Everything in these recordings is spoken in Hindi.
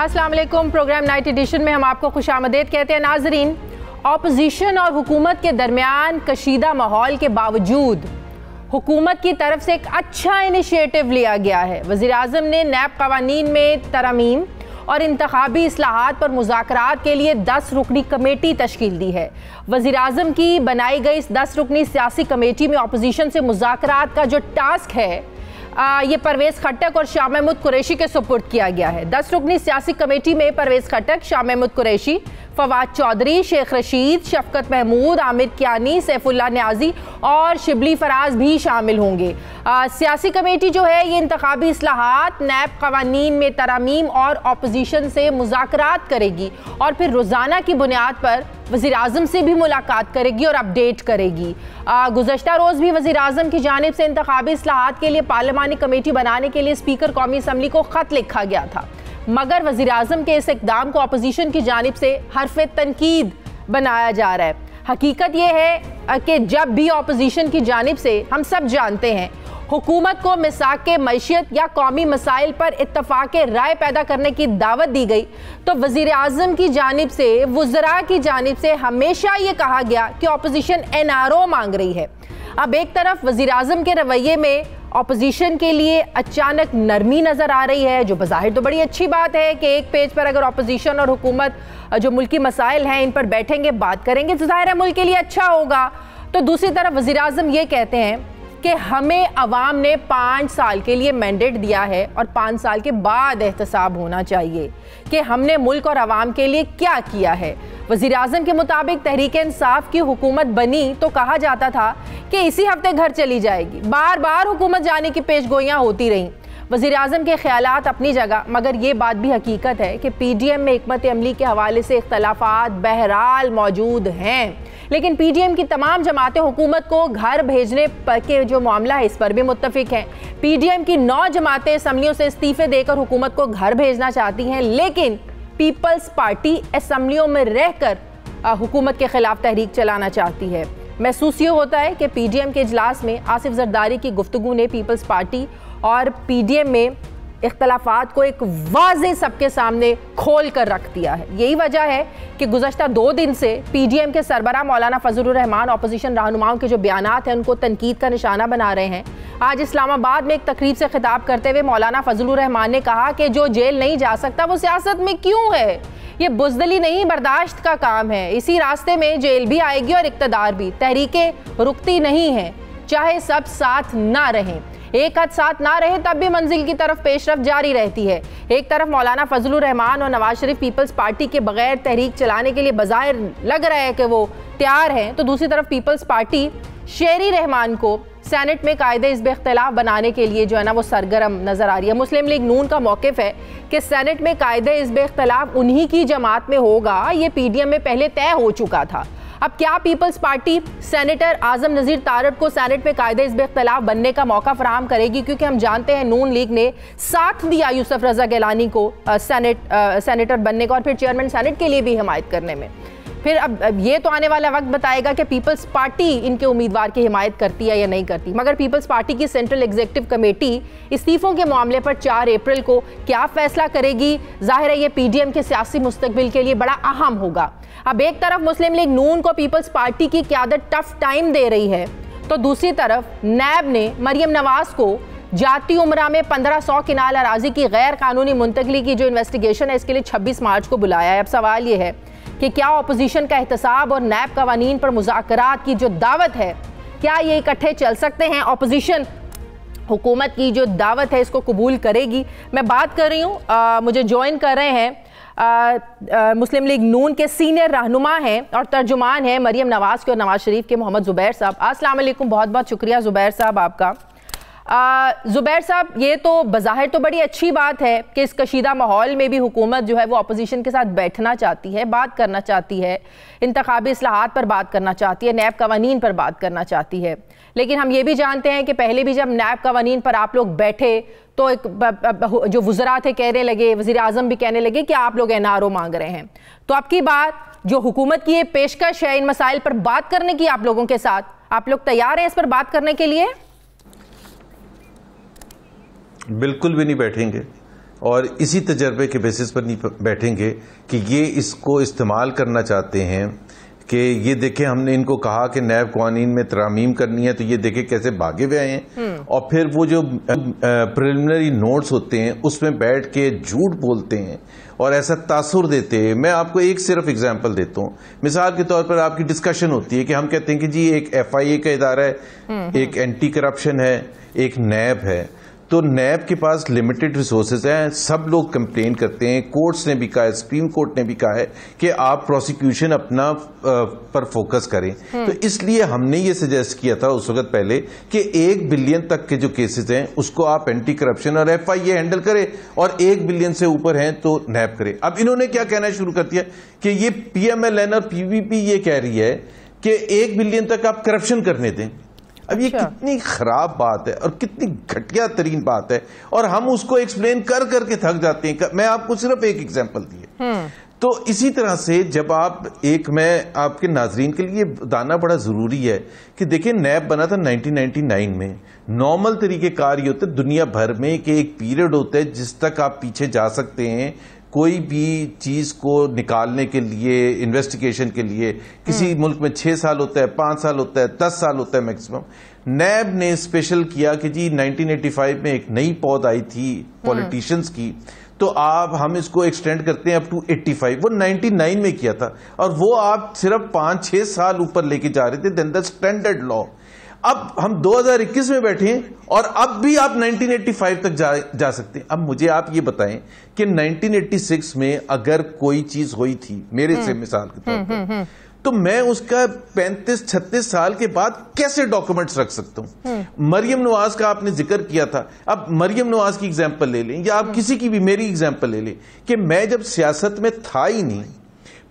अस्सलाम वालेकुम। प्रोग्राम नाइट एडिशन में हम आपको खुशामदीद कहते हैं। नाजरीन, ऑपोजिशन और हुकूमत के दरमियान कशीदा माहौल के बावजूद हुकूमत की तरफ से एक अच्छा इनिशिएटिव लिया गया है। वज़ीर आज़म ने नैब कवानीन में तरमीम और इंतखाबी इस्लाहात पर मुज़ाकरात के लिए 10 रुकनी कमेटी तश्कील दी है। वज़ीर आज़म की बनाई गई इस 10 रुकनी सियासी कमेटी में अपोजिशन से मुज़ाकरात का जो टास्क है ये परवेज़ खट्टक और शाह महमूद कुरैशी के सुपुर्द किया गया है। 10 रुकनी सियासी कमेटी में परवेज़ खट्टक, शाह महमूद कुरैशी, फवाद चौधरी, शेख रशीद, शफकत महमूद, आमिर कियानी, सैफुल्लाह न्याजी और शिबली फराज भी शामिल होंगे। सियासी कमेटी जो है ये इंतखाबी इस्लाहात, नैब कवानीन में तरमीम और अपोजिशन से मुज़ाकरात करेगी और फिर रोज़ाना की बुनियाद पर वज़ीर आज़म से भी मुलाकात करेगी और अपडेट करेगी। गुज़श्ता रोज़ भी वज़ीर आज़म की जानिब से इंतखाबी इस्लाहात के लिए पार्लिमानी कमेटी बनाने के लिए स्पीकर कौमी असम्बली को ख़त लिखा गया था, मगर वज़ीर आज़म के इस इक़दाम को अपोजिशन की जानिब से हर्फ़े तनकीद बनाया जा रहा है। हकीकत यह है कि जब भी अपोजिशन की जानिब से, हम सब जानते हैं, हुकूमत को मिसाक़े मईशत या कौमी मसाइल पर इत्तफ़ाक़ राय पैदा करने की दावत दी गई तो वज़ीर आज़म की जानिब से, वुज़रा की जानिब से हमेशा ये कहा गया कि अपोजिशन NRO मांग रही है। अब एक तरफ वज़ीर आज़म के रवैये में अपोजिशन के लिए अचानक नरमी नज़र आ रही है, जो बज़ाहिर तो बड़ी अच्छी बात है कि एक पेज पर अगर अपोजिशन और हुकूमत जो मुल्की मसाइल हैं इन पर बैठेंगे, बात करेंगे तो ज़ाहिर है मुल्क के लिए अच्छा होगा। तो दूसरी तरफ वज़ीर आज़म ये कहते हैं कि हमें अवाम ने 5 साल के लिए मैंडेट दिया है और 5 साल के बाद एहतसाब होना चाहिए कि हमने मुल्क और अवाम के लिए क्या किया है। वज़ीर आज़म के मुताबिक तहरीक इंसाफ की हुकूमत बनी तो कहा जाता था कि इसी हफ्ते घर चली जाएगी, बार बार हुकूमत जाने की पेशगोइयाँ होती रहीं। वज़ीर आज़म के ख़यालात अपनी जगह, मगर ये बात भी हकीकत है कि PDM में हिकमत अमली के हवाले से इख्तलाफात बहरहाल मौजूद हैं, लेकिन PDM की तमाम जमातें हुकूमत को घर भेजने के जो मामला है इस पर भी मुत्तफिक हैं। PDM की 9 जमातें असम्बलियों से इस्तीफ़े देकर हुकूमत को घर भेजना चाहती हैं, लेकिन पीपल्स पार्टी असम्बलियों में रहकर हुकूमत के ख़िलाफ़ तहरीक चलाना चाहती है। महसूस ये होता है कि PDM के इजलास में आसिफ जरदारी की गुफ्तगू ने पीपल्स पार्टी और PDM में इख्तलाफात को एक वाज़े सबके सामने खोल कर रख दिया है। यही वजह है कि गुज़श्ता 2 दिन से PDM के सरबराह मौलाना फजलुर रहमान अपोजिशन रहनुमाओं के जो बयानात हैं उनको तनकीद का निशाना बना रहे हैं। आज इस्लामाबाद में एक तकरीब से खिताब करते हुए मौलाना फजलुर रहमान ने कहा कि जो जेल नहीं जा सकता वो सियासत में क्यों है, ये बुज़दिली नहीं बर्दाश्त का काम है। इसी रास्ते में जेल भी आएगी और इक़्तिदार भी। तहरीकें रुकती नहीं हैं, चाहे सब साथ ना रहें। एक हाथ साथ ना रहे तब भी मंजिल की तरफ पेशरफ जारी रहती है। एक तरफ मौलाना फजलुर रहमान और नवाज शरीफ पीपल्स पार्टी के बगैर तहरीक चलाने के लिए बज़ाहिर लग रहा है कि वो तैयार हैं, तो दूसरी तरफ पीपल्स पार्टी शेरी रहमान को सेनेट में कायदे हिज़्ब इख्तिलाफ बनाने के लिए जो है ना वो सरगर्म नज़र आ रही है। मुस्लिम लीग नून का मौक़िफ़ है कि सेनेट में कायदे हिज़्ब इख्तिलाफ उन्हीं की जमात में होगा, ये PDM में पहले तय हो चुका था। अब क्या पीपल्स पार्टी सेनेटर आज़म नज़ीर तारड़ को सेनेट में कायदे हिज़्ब इख्तिलाफ बनने का मौका फराहम करेगी? क्योंकि हम जानते हैं नून लीग ने साथ दिया यूसुफ रज़ा गिलानी को सेनेटर बनने का और फिर चेयरमैन सेनेट के लिए भी हिमायत करने में। फिर अब ये तो आने वाला वक्त बताएगा कि पीपल्स पार्टी इनके उम्मीदवार की हिमायत करती है या नहीं करती। मगर पीपल्स पार्टी की सेंट्रल एग्जीक्यूटिव कमेटी इस्तीफ़ों के मामले पर 4 अप्रैल को क्या फैसला करेगी, जाहिर है ये PDM के सियासी मुस्तकबिल के लिए बड़ा अहम होगा। अब एक तरफ मुस्लिम लीग नून को पीपल्स पार्टी की क़यादत टफ टाइम दे रही है, तो दूसरी तरफ नैब ने मरियम नवाज को जाती उमरा में 1500 किनाल अराजी की गैर कानूनी मुंतकली की जो इन्वेस्टिगेशन है इसके लिए 26 मार्च को बुलाया है। अब सवाल ये है कि क्या अपोजिशन का एहतसाब और नैब कवानीन पर मुज़ाकरात की जो दावत है, क्या ये इकट्ठे चल सकते हैं? अपोजिशन हुकूमत की जो दावत है इसको कबूल करेगी? मैं बात कर रही हूँ, मुझे ज्वाइन कर रहे हैं मुस्लिम लीग नून के सीनियर रहनुमा हैं और तर्जुमान हैं मरियम नवाज के और नवाज शरीफ के, मोहम्मद ज़ुबैर साहब। अस्सलाम वालेकुम, बहुत बहुत शुक्रिया ज़ुबैर साहब आपका। ज़ुबैर साहब, ये तो बज़ाहिर तो बड़ी अच्छी बात है कि इस कशीदा माहौल में भी हुकूमत जो है वो अपोजिशन के साथ बैठना चाहती है, बात करना चाहती है, इंतखाबी इस्लाहात पर बात करना चाहती है, नैब कवानीन पर बात करना चाहती है। लेकिन हम ये भी जानते हैं कि पहले भी जब नैब कवानीन पर आप लोग बैठे तो एक जो वुज़रा थे कहने लगे, वज़ीर आज़म भी कहने लगे कि आप लोग NRO मांग रहे हैं। तो आपकी बात जो हुकूमत की ये पेशकश है इन मसाइल पर बात करने की आप लोगों के साथ, आप लोग तैयार हैं इस पर बात करने के लिए? बिल्कुल भी नहीं बैठेंगे। और इसी तजर्बे के बेसिस पर नहीं बैठेंगे कि ये इसको इस्तेमाल करना चाहते हैं कि ये देखें हमने इनको कहा कि नैब कवानीन में तरामीम करनी है तो ये देखें कैसे भागे हुए आए हैं और फिर वो जो प्रिलिमिनरी नोट्स होते हैं उसमें बैठ के झूठ बोलते हैं और ऐसा तासुर देते हैं। मैं आपको एक सिर्फ एग्जांपल देता हूँ। मिसाल के तौर पर आपकी डिस्कशन होती है कि हम कहते हैं कि जी एक FIA का इदारा है, एक एंटी करप्शन है, एक नैब है। तो नैब के पास लिमिटेड रिसोर्सेज हैं, सब लोग कंप्लेन करते हैं, कोर्ट्स ने भी कहा है, सुप्रीम कोर्ट ने भी कहा है कि आप प्रोसिक्यूशन अपना पर फोकस करें। तो इसलिए हमने ये सजेस्ट किया था उस वक्त पहले कि 1 बिलियन तक के जो केसेस हैं उसको आप एंटी करप्शन और FIA हैंडल करें और 1 बिलियन से ऊपर हैं तो नैब करें। अब इन्होंने क्या कहना शुरू कर दिया कि ये PMLN और PVP ये कह रही है कि 1 बिलियन तक आप करप्शन करने दें। अब ये कितनी खराब बात है और कितनी घटिया तरीन बात है और हम उसको एक्सप्लेन कर करके थक जाते हैं। मैं आपको सिर्फ एक एग्जांपल दिए। तो इसी तरह से जब मैं आपके नाजरीन के लिए बताना बड़ा जरूरी है कि देखिए नैब बना था 1999 में। नॉर्मल तरीके कार ये होते दुनिया भर में कि एक पीरियड होता है जिस तक आप पीछे जा सकते हैं कोई भी चीज को निकालने के लिए, इन्वेस्टिगेशन के लिए। किसी मुल्क में 6 साल होता है, 5 साल होता है, 10 साल होता है मैक्सिमम। नैब ने स्पेशल किया कि जी 1985 में एक नई पौध आई थी पॉलिटिशियंस की, तो हम इसको एक्सटेंड करते हैं अप टू 85। वो 99 में किया था और वो आप सिर्फ 5-6 साल ऊपर लेके जा रहे थे देन द स्टैंडर्ड लॉ। अब हम 2021 में बैठे हैं और अब भी आप 1985 तक जा सकते हैं। अब मुझे आप ये बताएं कि 1986 में अगर कोई चीज हुई थी मेरे से मिसाल के तौर पर, तो मैं उसका 35-36 साल के बाद कैसे डॉक्यूमेंट्स रख सकता हूं? मरियम नवाज का आपने जिक्र किया था। अब मरियम नवाज की एग्जांपल ले लें या आप किसी की भी मेरी एग्जांपल ले लें कि मैं जब सियासत में था ही नहीं,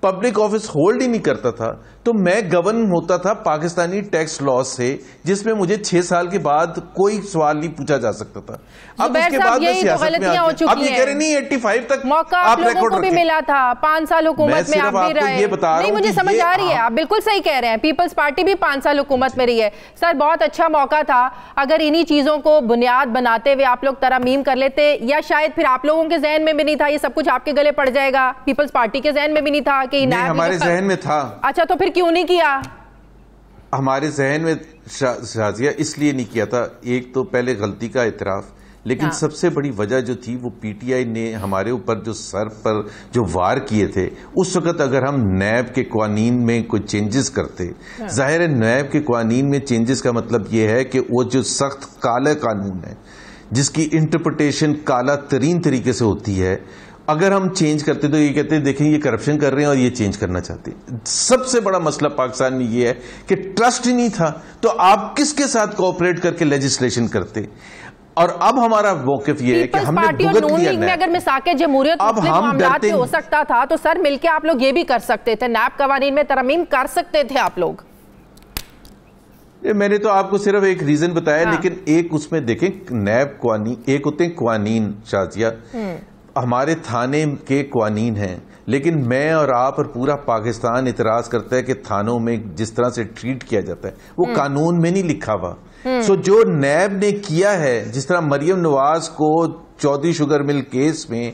पब्लिक ऑफिस होल्ड ही नहीं करता था, तो मैं गवर्न होता था पाकिस्तानी टैक्स लॉ से, जिसमें मुझे 6 साल के बाद कोई सवाल नहीं पूछा जा सकता था। अब उसके बाद में सियासत में अब ये कह रहे नहीं 85 तक मौका आप लोगों को भी मिला था, 5 साल हुकूमत में आप भी रहे। नहीं, मुझे समझ आ रही है, आप बिल्कुल सही कह रहे हैं। पीपल्स पार्टी भी 5 साल हुकूमत में रही है। सर बहुत अच्छा मौका था, अगर इन्हीं चीजों को बुनियाद बनाते हुए आप लोग तरमीम कर लेते, या शायद फिर आप लोगों के जहन में भी नहीं था ये सब कुछ आपके गले पड़ जाएगा, पीपल्स पार्टी के जहन में भी नहीं था कि हमारे जहन में था। अच्छा, तो फिर क्यों नहीं किया? हमारे जहन में शाजिया इसलिए नहीं किया था, एक तो पहले गलती का इतराफ, लेकिन सबसे बड़ी वजह जो थी वो PTI ने हमारे ऊपर जो सर पर जो वार किए थे, उस वक्त अगर हम नैब के कानून में कोई चेंजेस करते, जाहिर है नैब के कानून में चेंजेस का मतलब ये है कि वो जो सख्त काला कानून है जिसकी इंटरप्रिटेशन काला तरीन तरीके से होती है, अगर हम चेंज करते तो ये कहते हैं देखें ये करप्शन कर रहे हैं और ये चेंज करना चाहते हैं। सबसे बड़ा मसला पाकिस्तान में ये है कि ट्रस्ट ही नहीं था, तो आप किसके साथ कोऑपरेट करके लेजिस्लेशन करते? और अब हमारा मौक़िफ़ ये है कि हमने भुगत लिया में अगर मिसाके जमहूरियत मामलात हो सकता था तो सर मिलके आप लोग ये भी कर सकते थे, नैब कवानीन में तरमीम कर सकते थे आप लोग। मैंने तो आपको सिर्फ एक रीजन बताया, लेकिन एक उसमें देखें नैब कवानीन, एक होते हैं कवानीन शाजिया, हमारे थाने के कानून हैं, लेकिन मैं और आप और पूरा पाकिस्तान इतराज करता है कि थानों में जिस तरह से ट्रीट किया जाता है वो कानून में नहीं लिखा हुआ। सो जो नैब ने किया है, जिस तरह मरियम नवाज को चौधरी शुगर मिल केस में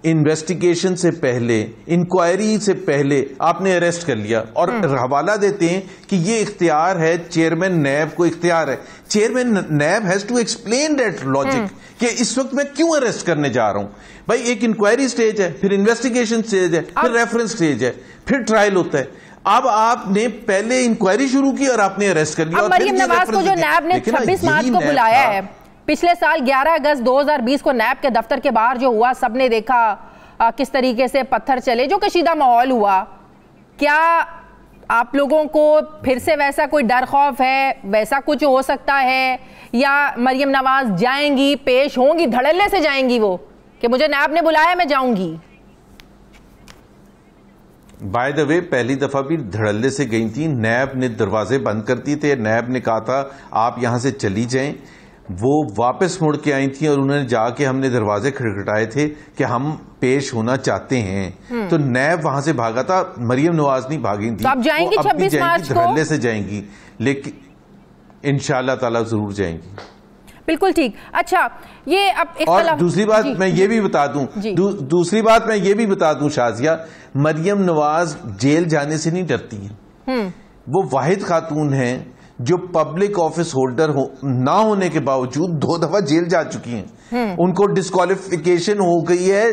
इन्वेस्टिगेशन से पहले, इंक्वायरी से पहले आपने अरेस्ट कर लिया और हवाला देते हैं कि ये इख्तियार है चेयरमैन नैब को इख्तियार है। Chairman NAB has to explain that logic कि इस वक्त मैं क्यों अरेस्ट करने जा रहा हूं। भाई एक इंक्वायरी स्टेज है, फिर इन्वेस्टिगेशन स्टेज है, फिर रेफरेंस स्टेज है, फिर ट्रायल होता है। अब आपने पहले इंक्वायरी शुरू की और आपने अरेस्ट कर लिया। मरियम नवाज को जो नैब ने 26 मार्च को बुलाया है, पिछले साल 11 अगस्त 2020 को नैब के दफ्तर के बाहर जो हुआ सबने देखा, किस तरीके से पत्थर चले, जो कशीदा माहौल हुआ, क्या आप लोगों को फिर से वैसा कोई डर खौफ है, वैसा कुछ हो सकता है, या मरियम नवाज जाएंगी, पेश होंगी, धड़ल्ले से जाएंगी वो कि मुझे नैब ने बुलाया मैं जाऊंगी? बाय द वे पहली दफा भी धड़ल्ले से गई थी, नैब ने दरवाजे बंद कर दिए थे, नैब ने कहा था आप यहां से चली जाएं, वो वापस मुड़ के आई थी और उन्होंने जाके हमने दरवाजे खटखटाए थे कि हम पेश होना चाहते हैं, तो नैब वहां से भागा था, मरियम नवाज नहीं भागी थी। तो आप जाएंगी 26 मार्च को? धड़ल्ले से जाएंगी, लेकिन इंशाअल्लाह ताला जरूर जाएंगी। बिल्कुल ठीक। अच्छा, ये अब और दूसरी बात मैं ये भी बता दूं, दूसरी बात मैं ये भी बता दूं शाजिया, मरियम नवाज जेल जाने से नहीं डरती हैं। वो वाहिद खातून हैं जो पब्लिक ऑफिस होल्डर ना होने के बावजूद 2 दफा जेल जा चुकी हैं। उनको डिस्क्वालिफिकेशन हो गई है।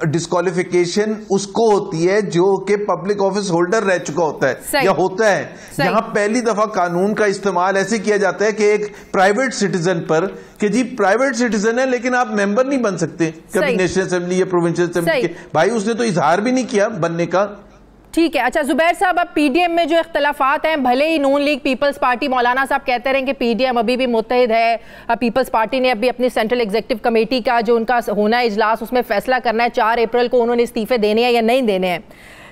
डिस्क्वालिफिकेशन उसको होती है जो कि पब्लिक ऑफिस होल्डर रह चुका होता है या होता है। यहां पहली दफा कानून का इस्तेमाल ऐसे किया जाता है कि एक प्राइवेट सिटीजन पर, कि जी प्राइवेट सिटीजन है लेकिन आप मेंबर नहीं बन सकते कभी नेशनल असेंबली या प्रोविंशियल असेंबली के। भाई उसने तो इजहार भी नहीं किया बनने का। ठीक है। अच्छा जुबैर साहब, अब पीडीएम में जो इख्तलाफात हैं, भले ही नून लीग पीपल्स पार्टी, मौलाना साहब कहते रहे कि पीडीएम अभी भी मुत्तहिद है, पीपल्स पार्टी ने अभी अपनी सेंट्रल एग्जीक्यूटिव कमेटी का जो उनका होना है इजलास, उसमें फैसला करना है 4 अप्रैल को उन्होंने इस्तीफे देने हैं या नहीं देने हैं।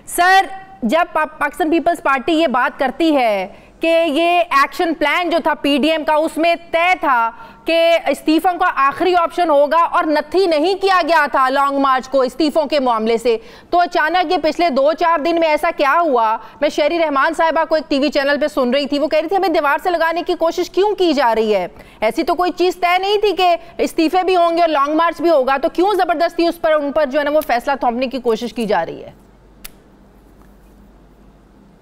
सर, जब पाकिस्तान पीपल्स पार्टी ये बात करती है कि ये एक्शन प्लान जो था पीडीएम का, उसमें तय था कि इस्तीफों का आखिरी ऑप्शन होगा और नथी नहीं किया गया था लॉन्ग मार्च को इस्तीफों के मामले से, तो अचानक ये पिछले 2-4 दिन में ऐसा क्या हुआ? मैं शहरी रहमान साहिबा को एक टीवी चैनल पे सुन रही थी, वो कह रही थी हमें दीवार से लगाने की कोशिश क्यों की जा रही है? ऐसी तो कोई चीज तय नहीं थी कि इस्तीफे भी होंगे और लॉन्ग मार्च भी होगा, तो क्यों जबरदस्ती उन पर जो है ना वो फैसला थोपने की कोशिश की जा रही है?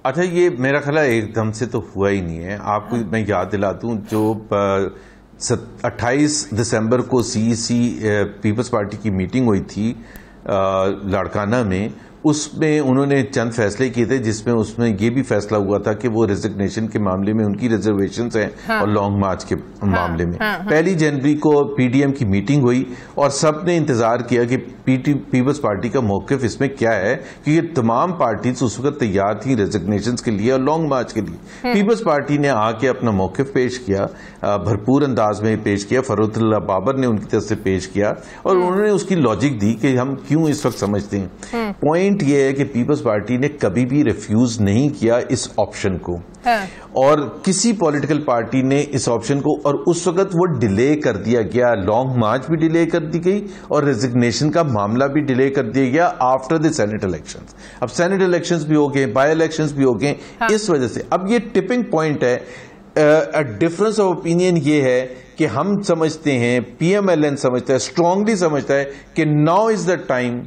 अच्छा, ये मेरा ख्याल है एकदम से तो हुआ ही नहीं है। आपको मैं याद दिला दूं, जो 28 दिसंबर को सीईसी पीपल्स पार्टी की मीटिंग हुई थी लाड़काना में, उसमें उन्होंने चंद फैसले किए थे, जिसमें उसमें ये भी फैसला हुआ था कि वो रेजिग्नेशन के मामले में उनकी रिजर्वेशंस हैं और लॉन्ग मार्च के मामले में 1 जनवरी को पीडीएम की मीटिंग हुई और सब ने इंतजार किया कि पीपल्स पार्टी का मौकिफ इसमें क्या है, क्योंकि तमाम पार्टीज उस वक्त तैयार थी रेजिग्नेशन के लिए और लॉन्ग मार्च के लिए। पीपल्स पार्टी ने आके अपना मौकिफ पेश किया, भरपूर अंदाज में पेश किया, फरूखुल्लाह बाबर ने उनकी तरफ से पेश किया और उन्होंने उसकी लॉजिक दी कि हम क्यों इस वक्त समझते हैं। पॉइंट ये है कि पीपल्स पार्टी ने कभी भी रिफ्यूज नहीं किया इस ऑप्शन को, और किसी पॉलिटिकल पार्टी ने इस ऑप्शन को, और उस वक्त वो डिले कर दिया गया, लॉन्ग मार्च भी डिले कर दी गई और रेजिग्नेशन का मामला भी डिले कर दिया गया आफ्टर द सेनेट इलेक्शंस। अब सेनेट इलेक्शंस भी हो गए, बाय इलेक्शंस भी हो गए, इस वजह से अब ये टिपिंग पॉइंट है। डिफरेंस ऑफ ओपिनियन ये है कि हम समझते हैं, पीएमएलएन समझता है, स्ट्रांगली समझता है कि now is the time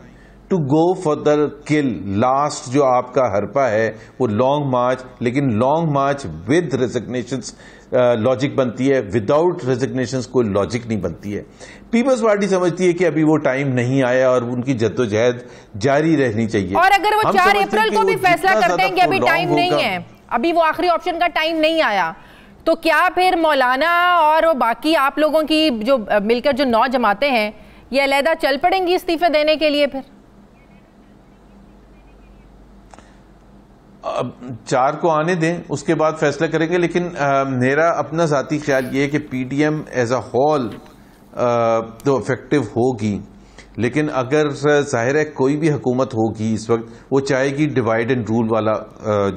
to go for the kill. Last जो आपका हरपा है वो लॉन्ग मार्च, लेकिन long march with resignations logic बनती है, विदाउट रेजिग्नेशंस कोई लॉजिक नहीं बनती है। पीपल्स पार्टी समझती है कि अभी वो टाइम नहीं आया और उनकी जद्दोजहद जारी रहनी चाहिए। और अगर वो 4 अप्रैल को भी फैसला करते हैं कि अभी टाइम नहीं है, अभी वो आखिरी ऑप्शन का टाइम नहीं आया, तो क्या फिर मौलाना और बाकी आप लोगों की जो मिलकर जो 9 जमातें हैं ये अलहदा चल पड़ेंगी इस्तीफे देने के लिए? फिर 4 को आने दें, उसके बाद फैसला करेंगे। लेकिन मेरा अपना जाती ख्याल ये है कि पीडीएम एज अ होल तो इफेक्टिव होगी, लेकिन अगर जाहिर है कोई भी हुकूमत होगी इस वक्त, वो चाहेगी डिवाइड एंड रूल वाला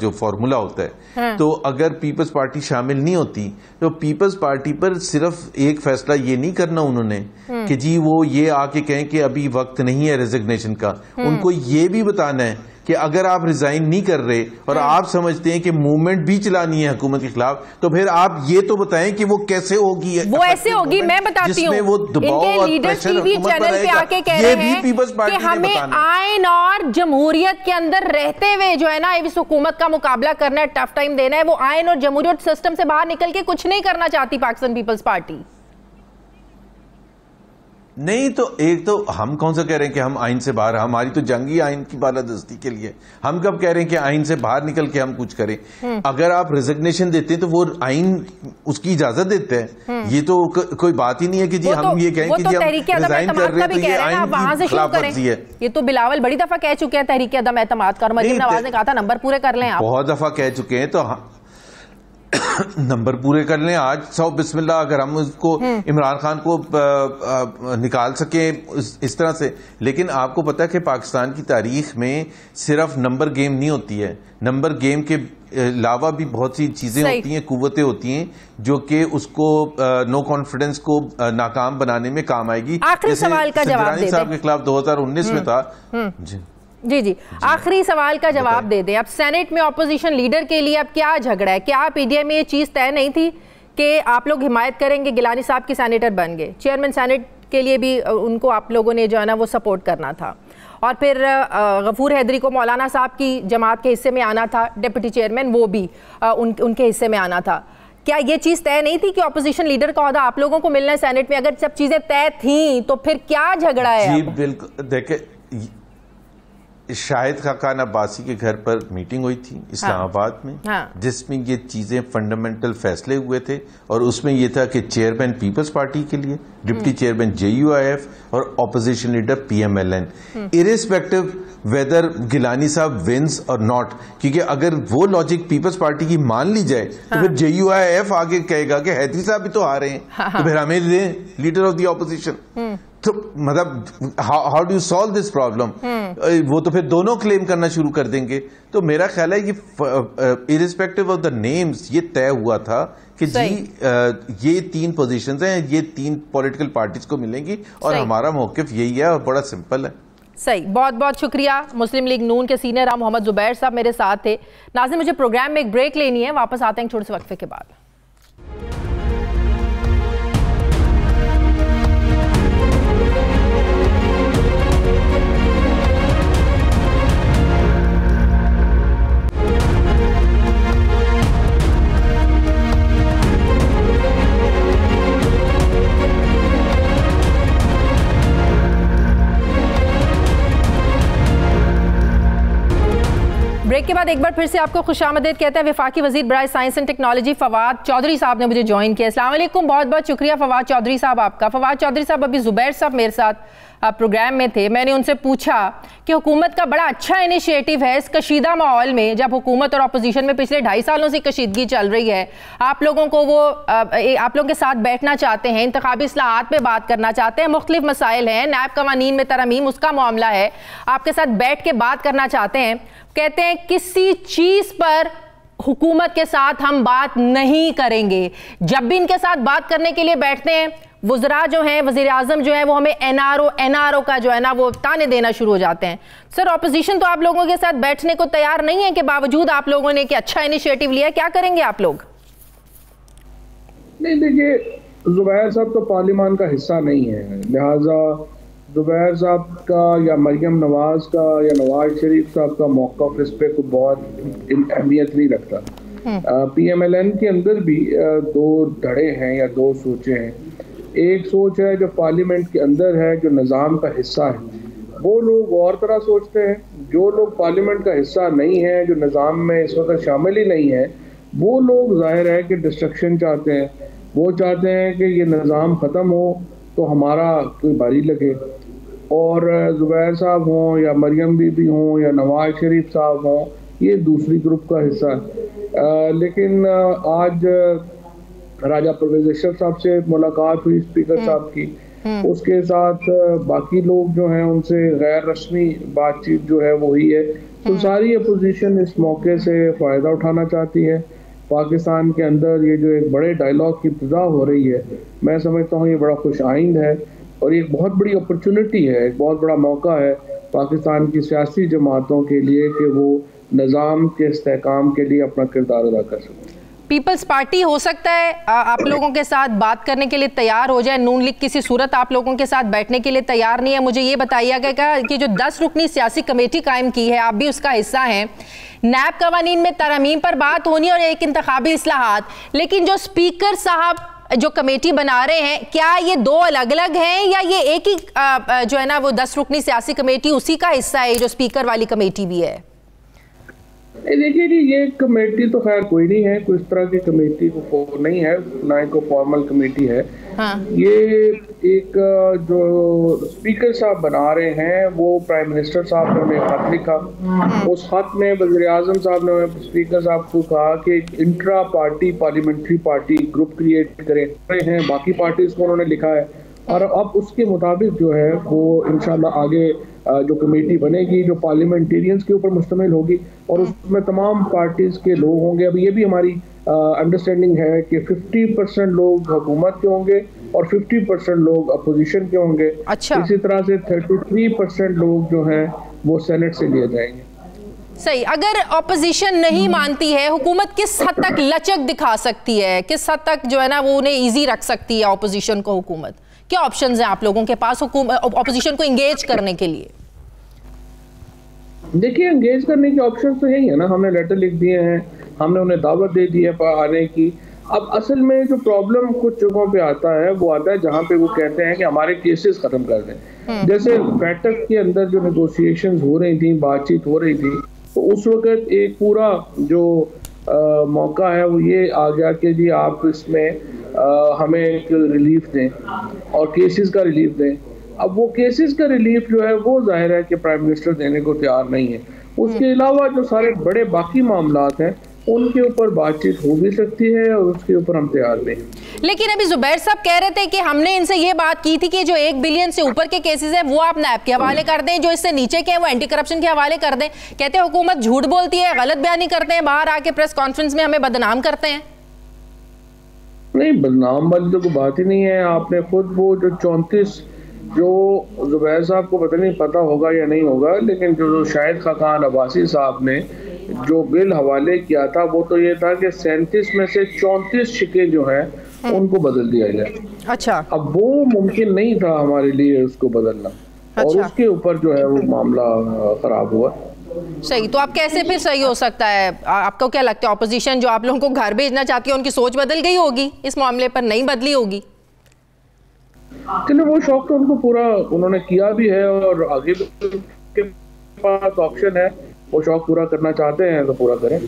जो फॉर्मूला होता है। तो अगर पीपल्स पार्टी शामिल नहीं होती तो पीपल्स पार्टी पर सिर्फ एक फैसला ये नहीं करना उन्होंने कि जी वो ये आके कहें कि अभी वक्त नहीं है रेजिग्नेशन का। उनको ये भी बताना है कि अगर आप रिजाइन नहीं कर रहे और आप समझते हैं कि मूवमेंट भी चलानी है हुकूमत के खिलाफ, तो फिर आप ये तो बताएं कि वो कैसे होगी। वो ऐसे होगी, मैं बताती हूँ, वो दबाव और प्रेशर हुकूमत पर रहेगा। ये भी पीपल्स पार्टी कि हमें आइन और जमहूरियत के अंदर रहते हुए जो है ना इस हुकूमत का मुकाबला करना है, टफ टाइम देना है। वो आइन और जमहूरियत सिस्टम से बाहर निकल के कुछ नहीं करना चाहती पाकिस्तान पीपल्स पार्टी। नहीं तो एक तो हम कौन सा कह रहे हैं कि हम आइन से बाहर, हमारी तो जंगी आइन की बालादस्ती के लिए। हम कब कह रहे हैं कि आइन से बाहर निकल के हम कुछ करें? अगर आप रेजिग्नेशन देते हैं तो वो आइन उसकी इजाजत देते हैं। ये तो कोई बात ही नहीं है कि जी हम ये कहें कि जी हम रिजाइन कर रहे हैं तो ये आइन की खिलाफवर्जी है। ये तो बिलावल बड़ी दफा कह चुके हैं तहरीक अदम एतमाद का, और मरीम नवाज ने कहा था नंबर पूरे कर लें आप। बहुत दफा कह चुके हैं तो नंबर पूरे कर लें। आज 100 बिस्मिल्लाह, अगर हम उसको इमरान खान को निकाल सके इस तरह से। लेकिन आपको पता है कि पाकिस्तान की तारीख में सिर्फ नंबर गेम नहीं होती है, नंबर गेम के अलावा भी बहुत सी चीजें होती हैं, कुव्वतें होती हैं जो कि उसको नो कॉन्फिडेंस को नाकाम बनाने में काम आएगी। आखिरी सवाल का जवाब दे साहब के खिलाफ 2019 में था। जी आखिरी सवाल का जवाब दे दें। अब सेनेट में ऑपोजिशन लीडर के लिए अब क्या झगड़ा है? क्या पीडीएम में ये चीज तय नहीं थी कि आप लोग हिमायत करेंगे, गिलानी साहब की सेनेटर बन गए, चेयरमैन सेनेट के लिए भी उनको आप लोगों ने जो है ना वो सपोर्ट करना था, और फिर गफूर हैदरी को मौलाना साहब की जमात के हिस्से में आना था, डिप्टी चेयरमैन वो भी उनके हिस्से में आना था। क्या ये चीज़ तय नहीं थी कि अपोजिशन लीडर का ओहदा आप लोगों को मिलना है सेनेट में? अगर सब चीज़ें तय थी तो फिर क्या झगड़ा है? जी बिल्कुल, देखे शाहिद खाकान अब्बासी के घर पर मीटिंग हुई थी इस्लामाबाद में, जिसमें ये चीजें फंडामेंटल फैसले हुए थे, और उसमें ये था कि चेयरमैन पीपल्स पार्टी के लिए, डिप्टी चेयरमैन JUIF और opposition leader PMLN, irrespective whether Gilani साहब विंस और नॉट, क्योंकि अगर वो लॉजिक पीपल्स पार्टी की मान ली जाए तो फिर JUIF आगे कहेगा कि हैदरी साहब भी तो आ रहे हैं, तो फिर हमें दें लीडर ऑफ द ऑपोजिशन। तो मतलब how do you solve this problem? वो तो फिर दोनों क्लेम करना शुरू कर देंगे। तो मेरा ख्याल है कि इरिस्पेक्टिव ऑफ द नेम्स ये तय हुआ था कि जी ये 3 पोजीशंस हैं, ये 3 पॉलिटिकल पार्टीज को मिलेंगी, और हमारा मौकिफ यही है और बड़ा सिंपल है। सही, बहुत बहुत शुक्रिया। मुस्लिम लीग नून के सीनियर मोहम्मद जुबैर साहब मेरे साथ थे। नाज़रीन, मुझे प्रोग्राम में एक ब्रेक लेनी है, वापस आते हैं छोटे से वक्फे के बाद। ब्रेक के बाद एक बार फिर से आपको खुशामदीद कहते हैं वफाकी वजीर बराए science and technology Fawad Chaudhry साहब ने मुझे ज्वाइन किया। अस्सलाम वालेकुम, बहुत बहुत शुक्रिया फवाद चौधरी साहब आपका। फवाद चौधरी साहब, अभी जुबैर साहब मेरे साथ प्रोग्राम में थे, मैंने उनसे पूछा कि हुकूमत का बड़ा अच्छा इनिशिएटिव है इस कशीदा माहौल में, जब हुकूमत और अपोजिशन में पिछले 2.5 सालों से कशीदगी चल रही है, आप लोगों को वो आप लोगों के साथ बैठना चाहते हैं, इंतखाबी इस्लाहात पे बात करना चाहते हैं, मुख्तलिफ मसाइल हैं, नैब कवानीन में तरमीम उसका मामला है, आपके साथ बैठ के बात करना चाहते हैं। कहते हैं किसी चीज पर हुकूमत के साथ हम बात नहीं करेंगे। जब भी इनके साथ बात करने के लिए बैठते हैं, वज़रा जो हैं, वज़ीर आज़म जो है, वो हमें NRO का जो है ना वो ताने देना शुरू हो जाते हैं। सर, ऑपोजिशन तो आप लोगों के साथ बैठने को तैयार नहीं है, कि बावजूद आप लोगों ने कि अच्छा इनिशिएटिव लिया, क्या करेंगे आप लोग? नहीं, देखिए, जुबैर साहब तो पार्लियामान का हिस्सा नहीं है, लिहाजा जुबैर साहब का या मरियम नवाज का या नवाज शरीफ साहब का मौक़िफ़ इस पर कोई बहुत अहमियत नहीं रखता। PMLN के अंदर भी 2 धड़े हैं या 2 सोचें हैं। एक सोच है जो पार्लियामेंट के अंदर है, जो निज़ाम का हिस्सा है, वो लोग और तरह सोचते हैं। जो लोग पार्लियामेंट का हिस्सा नहीं है, जो निज़ाम में इस वक्त शामिल ही नहीं है, वो लोग ज़ाहिर है कि डिस्ट्रक्शन चाहते हैं। वो चाहते हैं कि ये निज़ाम ख़त्म हो तो हमारा कोई बारी लगे, और जुबैर साहब हों या मरियम बीबी हों या नवाज शरीफ साहब हों, ये दूसरी ग्रुप का हिस्सा है। लेकिन आज राजा परवेज़ अशरफ साहब से मुलाकात हुई स्पीकर साहब की, उसके साथ बाकी लोग जो हैं उनसे गैर रस्मी बातचीत जो है वो हुई है। तो सारी अपोजिशन इस मौके से फ़ायदा उठाना चाहती है। पाकिस्तान के अंदर ये जो एक बड़े डायलॉग की इब्तिदा हो रही है, मैं समझता हूँ ये बड़ा खुश आइंद है, और एक बहुत बड़ी अपॉर्चुनिटी है, एक बहुत बड़ा मौका है पाकिस्तान की सियासी जमातों के लिए कि वो निज़ाम के इस्तेहकाम के लिए अपना किरदार अदा कर सकें। पीपल्स पार्टी हो सकता है आप लोगों के साथ बात करने के लिए तैयार हो जाए, नून लीग किसी सूरत आप लोगों के साथ बैठने के लिए तैयार नहीं है। मुझे ये बताइएगा कि जो 10 रुकनी सियासी कमेटी कायम की है, आप भी उसका हिस्सा हैं, नैब कवानीन में तरमीम पर बात होनी और एक इंतखाबी इस्लाहात, लेकिन जो स्पीकर साहब जो कमेटी बना रहे हैं, क्या ये 2 अलग अलग हैं या ये एक ही जो है ना वो 10 रुकनी सियासी कमेटी उसी का हिस्सा है, जो स्पीकर वाली कमेटी भी है? देखिए जी, ये कमेटी तो खैर कोई नहीं है, कोई इस तरह की कमेटी को नहीं है, ना ही कोई फॉर्मल कमेटी है। ये एक जो स्पीकर साहब बना रहे हैं, वो प्राइम मिनिस्टर साहब ने उन्हें खत लिखा, उस खत में वज़ीर आज़म साहब ने स्पीकर साहब को कहा कि intra party parliamentary party group create करें हैं, बाकी पार्टीज को उन्होंने लिखा है, और अब उसके मुताबिक जो है वो इंशाल्लाह आगे जो कमेटी बनेगी जो पार्लियामेंटेरियंस के ऊपर मुश्तमिल होगी, और उसमें तमाम पार्टीज के लोग होंगे। अब ये भी हमारी अंडरस्टैंडिंग है कि 50% लोग हुकूमत के होंगे और 50% लोग अपोजिशन के होंगे। अच्छा। इसी तरह से 33% लोग जो हैं वो सेनेट से लिए जाएंगे। सही, अगर ऑपोजिशन नहीं मानती है, हुकूमत किस हद तक लचक दिखा सकती है, किस हद तक जो है ना वो उन्हें इजी रख सकती है ऑपोजिशन को? हुकूमत क्या ऑप्शंस हैं आप लोगों के पास ऑपोजिशन को इंगेज करने के लिए? देखिए, एंगेज करने के ऑप्शन तो यही है ना, हमने लेटर लिख दिए हैं, हमने उन्हें दावत दे दी है आने की। अब असल में जो प्रॉब्लम कुछ जगहों पे आता है वो आता है जहाँ पे वो कहते हैं कि हमारे केसेस खत्म कर दें। जैसे बैठक के अंदर जो नेगोशिएशंस हो रही थी, बातचीत हो रही थी, तो उस वक्त एक पूरा जो मौका है वो ये आ गया कि जी आप इसमें हमें एक रिलीफ दें और केसेस का रिलीफ दें। अब वो केसेस का रिलीफ जो है वो जाहिर है कि प्राइम मिनिस्टर देने को तैयार नहीं है। उसके अलावा जो सारे बड़े बाकी मामलात हैं उनके ऊपर बातचीत हो भी सकती है और उसके ऊपर हम तैयार भी हैं। लेकिन अभी जुबैर साहब कह रहे थे कि हमने इनसे ये बात की थी कि जो 1 बिलियन से ऊपर के केसेस हैं वो आप नैब के हवाले कर दें, जो इससे नीचे के हैं वो एंटी करप्शन के हवाले कर दें। कहते हैं हुकूमत झूठ बोलती है, गलत बयानी करते हैं, बाहर आके प्रेस कॉन्फ्रेंस में हमें बदनाम करते हैं। नहीं, बदनाम वाली तो कोई बात ही नहीं है। आपने खुद वो जो 34 जो जुबैर साहब को पता नहीं पता होगा या नहीं होगा, लेकिन जो शाहिद खाकान अब्बासी साहब ने जो बिल हवाले किया था वो तो ये था कि 37 में से 34 शिके जो हैं उनको बदल दिया जाए। अच्छा, अब वो मुमकिन नहीं था हमारे लिए उसको बदलना। अच्छा। और उसके ऊपर जो है वो मामला खराब हुआ। सही, तो आप कैसे फिर सही हो सकता है? आपको क्या लगता है ऑपोजिशन जो आप लोगों को घर भेजना चाहती है उनकी सोच बदल गई होगी इस मामले पर, नहीं बदली होगी? चलो, वो शौक तो उनको पूरा उन्होंने किया भी है और आगे के पास ऑप्शन है, वो शौक पूरा करना चाहते हैं तो पूरा करें।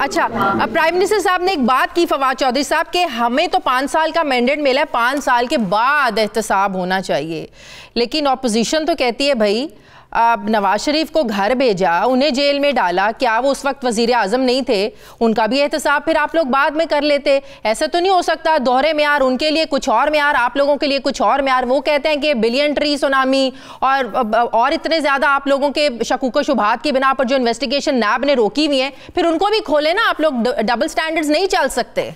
अच्छा, अब प्राइम मिनिस्टर साहब ने एक बात की फवाद चौधरी साहब के, हमें तो 5 साल का मैंडेट मिला है, 5 साल के बाद एहतसाब होना चाहिए, लेकिन ऑपोजिशन तो कहती है भाई नवाज शरीफ को घर भेजा, उन्हें जेल में डाला, क्या वो उस वक्त वजीर आजम नहीं थे? उनका भी एहतसाब फिर आप लोग बाद में कर लेते। ऐसा तो नहीं हो सकता दोहरे म्यार, उनके लिए कुछ और म्यार, आप लोगों के लिए कुछ और म्यार। वो कहते हैं कि बिलियन ट्री सुनामी और इतने ज्यादा आप लोगों के शकूक शुबहात की बिना पर जो इन्वेस्टिगेशन नैब ने रोकी हुई है, फिर उनको भी खोले ना। आप लोग डबल स्टैंडर्ड्स नहीं चल सकते।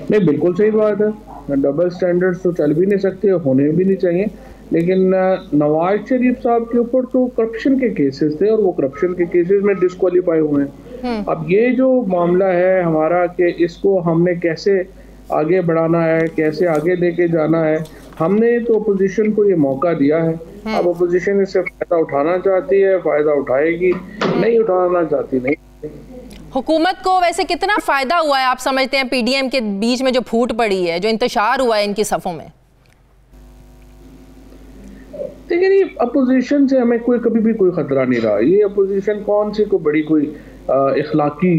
नहीं, बिल्कुल सही बात है, डबल स्टैंडर्ड्स तो चल भी नहीं सकते, होने भी नहीं चाहिए। लेकिन नवाज शरीफ साहब के ऊपर तो करप्शन के केसेस थे और वो करप्शन के केसेस में डिस्क्वालीफाई हुए हैं। अब ये जो मामला है हमारा कि इसको हमने कैसे आगे बढ़ाना है, कैसे आगे लेके जाना है, हमने तो अपोजिशन को ये मौका दिया है। अब अपोजिशन इससे फायदा उठाना चाहती है, फायदा उठाएगी, नहीं उठाना चाहती नहीं। हुकूमत को वैसे कितना फायदा हुआ है आप समझते हैं पीडीएम के बीच में जो फूट पड़ी है, जो इंतशार हुआ है इनकी सफ़ों में? देखिए, अपोजिशन से हमें कोई कभी भी कोई खतरा नहीं रहा। ये अपोजिशन कौन सी कोई बड़ी कोई इखलाकी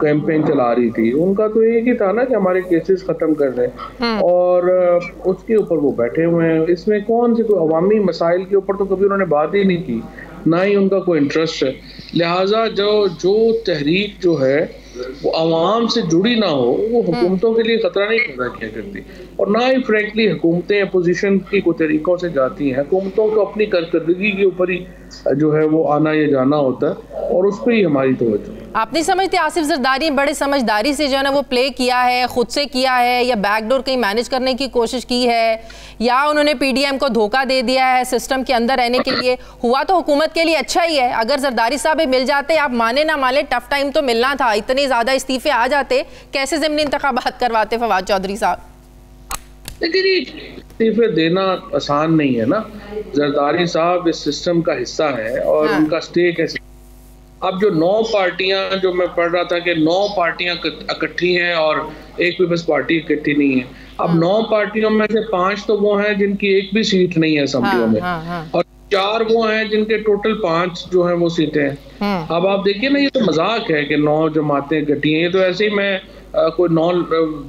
कैंपेन चला रही थी, उनका तो एक ही था ना कि हमारे केसेस खत्म कर दें और उसके ऊपर वो बैठे हुए हैं। इसमें कौन सी कोई अवामी मसाइल के ऊपर तो कभी उन्होंने बात ही नहीं की, ना ही उनका कोई इंटरेस्ट है। लिहाजा जो तहरीक जो है वो आवाम से जुड़ी ना हो, वो हुकूमतों के लिए खतरा नहीं पैदा किया करती। और ना ही फ्रेंकली हुकूमतें अपोजिशन की कोई तरीकों से जाती हैं। हुकूमतों को अपनी कारकर्दगी के ऊपर ही जो है वो आना या जाना होता है और उस पर ही हमारी तवज्जो। आप नहीं समझते आसिफ जरदारी बड़े समझदारी से जो है ना वो प्ले किया है, खुद से किया है, या बैकडोर कहीं मैनेज करने की कोशिश की है, या उन्होंने पीडीएम को धोखा दे दिया है सिस्टम के अंदर रहने के लिए? हुआ तो हुकूमत के लिए अच्छा ही है। अगर जरदारी साहब भी मिल जाते, आप माने ना माने, टफ टाइम तो मिलना था, इतने ज़्यादा इस्तीफे आ जाते, कैसे ज़िमनी इंतखाबात करवाते फवाद चौधरी साहब? लेकिन इस्तीफे देना आसान नहीं है ना। जरदारी साहब इस सिस्टम का हिस्सा है और उनका स्टेक है। अब जो 9 पार्टियां, जो मैं पढ़ रहा था कि 9 पार्टियां इकट्ठी हैं और एक भी बस पार्टी इकट्ठी नहीं है। अब 9 पार्टियों में से 5 तो वो हैं जिनकी एक भी सीट नहीं है असेंबलियों में, और 4 वो हैं जिनके टोटल 5 जो हैं वो सीटें हैं। अब आप देखिए ना, ये तो मजाक है कि 9 जमातें इकट्ठी हैं। ये तो ऐसे ही मैं कोई 9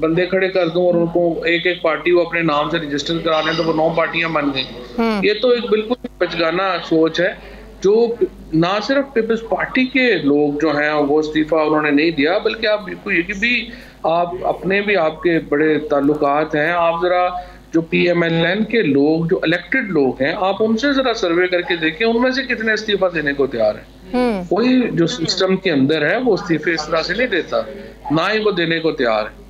बंदे खड़े कर दूं और उनको एक एक पार्टी वो अपने नाम से रजिस्टर करा लें तो वो 9 पार्टियां बन गई। ये तो एक बिल्कुल बचगाना सोच है, जो ना सिर्फ पीपल्स पार्टी के लोग जो हैं वो इस्तीफा उन्होंने नहीं दिया, बल्कि आप ये भी आप अपने भी आपके बड़े ताल्लुकात हैं। आप जरा जो PMLN के लोग, जो इलेक्टेड लोग हैं, आप उनसे जरा सर्वे करके देखें, उनमें से कितने इस्तीफा देने को तैयार है। कोई जो सिस्टम के अंदर है वो इस्तीफे इस तरह से नहीं देता, ना ही वो देने को तैयार है।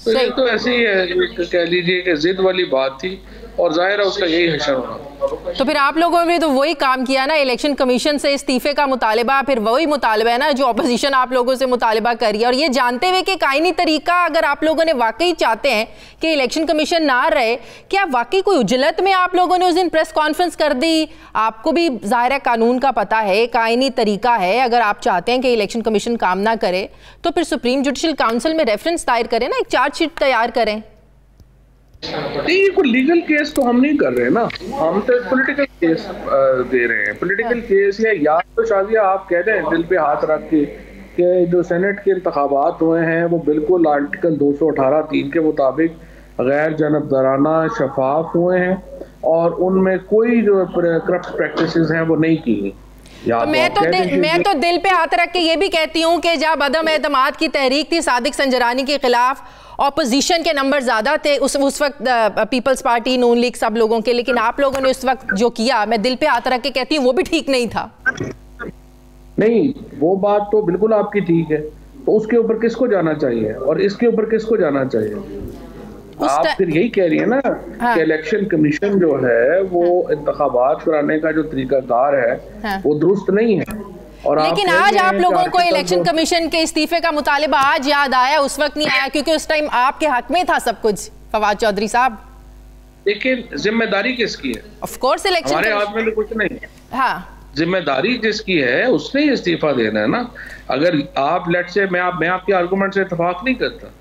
तो ये तो ऐसे ही है, कह लीजिए कि जिद वाली बात थी और जाहिर है उसका यही हशर होना। तो फिर आप लोगों ने तो वही काम किया ना, इलेक्शन कमीशन से इस्तीफे का मुतालबा, फिर वही मुतालबा है ना जो अपोजिशन आप लोगों से मुतालबा कर रही है, और ये जानते हुए कि कायनी तरीका अगर आप लोगों ने वाकई चाहते हैं कि इलेक्शन कमीशन ना रहे, क्या वाकई कोई उजलत में आप लोगों ने उस दिन प्रेस कॉन्फ्रेंस कर दी? आपको भी ज़ाहिर है कानून का पता है, कायनी तरीका है, अगर आप चाहते हैं कि इलेक्शन कमीशन काम ना करे तो फिर सुप्रीम जुडिशल काउंसिल में रेफरेंस दायर करें ना, एक चार्जशीट तैयार करें। नहीं, कोई लीगल केस तो हम नहीं कर रहे ना, हम तो पॉलिटिकल केस दे रहे हैं। पॉलिटिकल केस या तो शादिया आप कह दें दिल पे हाथ रख के कि जो सेनेट के इंतखाबात हुए हैं वो बिल्कुल आर्टिकल 218(3) के मुताबिक गैर जानबदाराना शफाफ हुए हैं और उनमें कोई जो करप्ट प्रैक्टिसेस हैं वो नहीं की। तो मैं तो दिल पे हाथ रख के ये भी कहती हूँ कि जब अदम एतमाद की तहरीक थी सादिक संजरानी के खिलाफ, ऑपोजिशन के नंबर ज्यादा थे उस वक्त पीपल्स पार्टी, नून लीग, सब लोगों के, लेकिन आप लोगों ने उस वक्त जो किया, मैं दिल पे हाथ रख के कहती हूँ वो भी ठीक नहीं था। नहीं, वो बात तो बिल्कुल आपकी ठीक है, तो उसके ऊपर किसको जाना चाहिए और इसके ऊपर किसको जाना चाहिए? आप फिर यही कह रही है ना कि इलेक्शन कमीशन जो है वो इंतखाबात कराने का जो तरीकाकार है वो दुरुस्त नहीं है। और लेकिन आज आप लोगों को इलेक्शन कमीशन के इस्तीफे का मुतालिबा आज याद आया, उस वक्त नहीं आया क्योंकि उस टाइम आपके हक में था सब कुछ, फवाद चौधरी साहब। लेकिन जिम्मेदारी किसकी है? ऑफ कोर्स इलेक्शन, हमारे हाथ में तो कुछ नहीं है। हाँ, जिम्मेदारी जिसकी है उसने ही इस्तीफा देना है ना। अगर आप लेट से मैं आपके आर्गुमेंट से इत्तेफाक नहीं करता,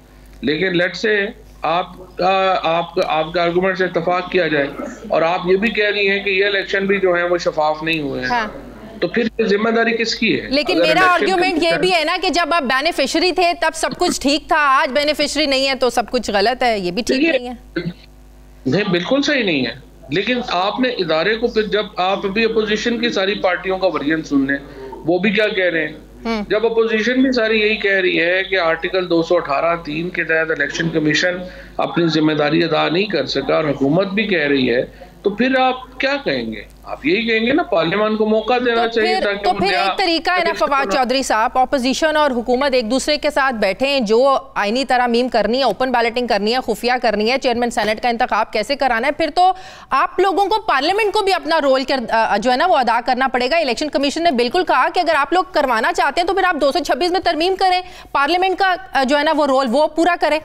लेकिन लेट से आपका आर्गुमेंट से इत्तेफाक किया जाए और आप ये भी कह रही हैं कि ये इलेक्शन भी जो है वो शफाफ नहीं हुए हैं, हाँ। तो फिर जिम्मेदारी किसकी है? लेकिन मेरा आर्ग्यूमेंट ये भी है ना कि जब आप बेनिफिशियरी थे तब सब कुछ ठीक था, आज बेनिफिशियरी नहीं है तो सब कुछ गलत है, ये भी ठीक नहीं है। नहीं, बिल्कुल सही नहीं है। लेकिन आपने इदारे को फिर, जब आप अभी अपोजिशन की सारी पार्टियों का वर्जन सुन लें, वो भी क्या कह रहे हैं, जब अपोजिशन भी सारी यही कह रही है कि आर्टिकल 218(3) के तहत इलेक्शन कमीशन अपनी जिम्मेदारी अदा नहीं कर सका और हुकूमत भी कह रही है, तो फिर आप क्या कहेंगे? आप यही कहेंगे ना पार्लियामान को मौका देना चाहिए। तो फिर एक तरीका है ना फवाद चौधरी साहब, ऑपोजिशन और हुकूमत एक दूसरे के साथ बैठे हैं, जो आईनी तरमीम करनी है, ओपन बैलेटिंग करनी है, खुफिया करनी है, चेयरमैन सेनेट का इंतखाब कैसे कराना है, फिर तो आप लोगों को पार्लियामेंट को भी अपना रोल जो है ना वो अदा करना पड़ेगा। इलेक्शन कमीशन ने बिल्कुल कहा कि अगर आप लोग करवाना चाहते हैं तो फिर आप 226 में तरमीम करें, पार्लियामेंट का जो है ना वो रोल वो पूरा करें।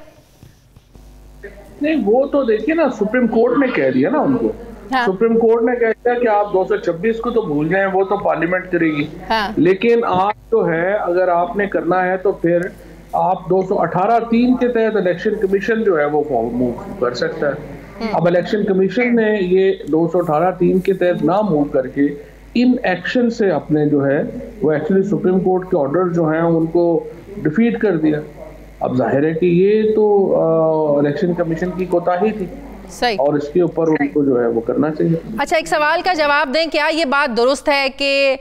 नहीं, वो तो देखिए ना, सुप्रीम कोर्ट ने कह दिया ना उनको, हाँ। सुप्रीम कोर्ट ने कह दिया कि आप 226 को तो भूल जाएं, वो तो पार्लियामेंट करेगी, हाँ। लेकिन आप जो है अगर आपने करना है तो फिर आप 218(3) के तहत इलेक्शन कमीशन जो है वो मूव कर सकता है। अब इलेक्शन कमीशन ने ये 218(3) के तहत ना मूव करके इन एक्शन से अपने जो है वो एक्चुअली सुप्रीम कोर्ट के ऑर्डर जो हैं उनको डिफीट कर दिया। अब जाहिर है कि ये तो इलेक्शन कमीशन की कोताही थी, सही, और इसके ऊपर उनको जो है वो करना चाहिए। अच्छा, एक सवाल का जवाब दें, क्या ये बात दुरुस्त है कि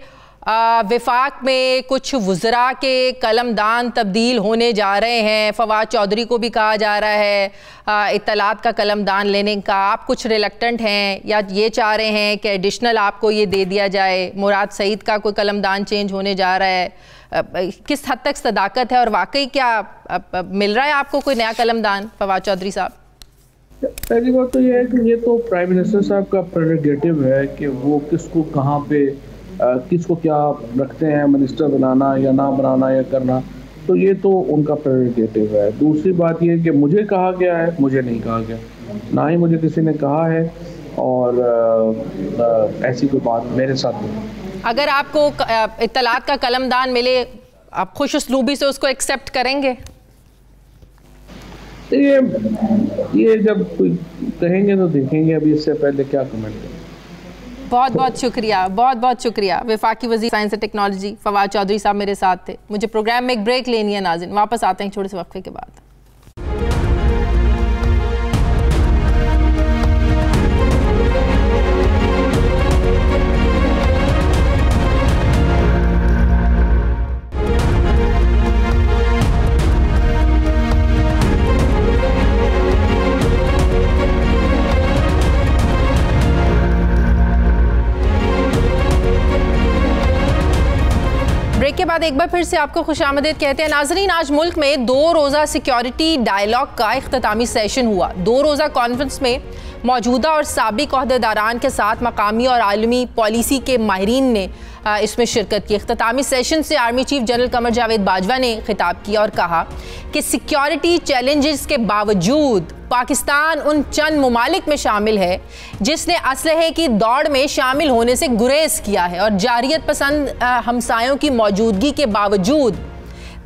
विफाक में कुछ वुज़रा के कलमदान तब्दील होने जा रहे हैं? फवाद चौधरी को भी कहा जा रहा है इत्तलात का कलमदान लेने का, आप कुछ रिलक्टेंट हैं या ये चाह रहे हैं कि एडिशनल आपको ये दे दिया जाए? मुराद सईद का कोई कलमदान चेंज होने जा रहा है, किस हद तक सदाकत है और वाकई क्या मिल रहा है आपको कोई नया कलमदान फवाद चौधरी साहब? पहली बात तो ये है कि ये तो प्राइम मिनिस्टर साहब का प्रेरोगेटिव है कि वो किसको कहाँ पे किसको क्या रखते हैं, मिनिस्टर बनाना या ना बनाना या करना, तो ये तो उनका प्रेरोगेटिव है। दूसरी बात ये कि मुझे कहा गया है, मुझे नहीं कहा गया, ना ही मुझे किसी ने कहा है, और ऐसी कोई बात मेरे साथ नहीं। अगर आपको इत्तलात का कलमदान मिले, आप खुश उसलूबी से उसको एक्सेप्ट करेंगे? ये जब कोई कहेंगे तो देखेंगे, अभी इससे पहले क्या कमेंट करें। बहुत बहुत शुक्रिया, बहुत बहुत शुक्रिया। वफाकी वज़ीर science and technology Fawad Chaudhry साहब मेरे साथ थे। मुझे प्रोग्राम में एक ब्रेक लेनी है नाज़रीन, वापस आते हैं छोटे से वक्फे के बाद। के बाद एक बार फिर से आपको खुशामदीद कहते हैं नाजरीन। आज मुल्क में 2 रोज़ा सिक्योरिटी डायलॉग का इख्तितामी सेशन हुआ। 2 रोज़ा कॉन्फ्रेंस में मौजूदा और साबिक ओहदेदारान के साथ मकामी और आलमी पॉलिसी के माहिरीन ने इसमें शिरकत की। इख्तितामी सेशन से army chief general Qamar Javed Bajwa ने खिताब किया और कहा कि सिक्योरिटी चैलेंजेस के बावजूद पाकिस्तान उन चंद मुमालिक में शामिल है जिसने असलहे की दौड़ में शामिल होने से गुरेज किया है और जारियत पसंद हमसायों की मौजूदगी के बावजूद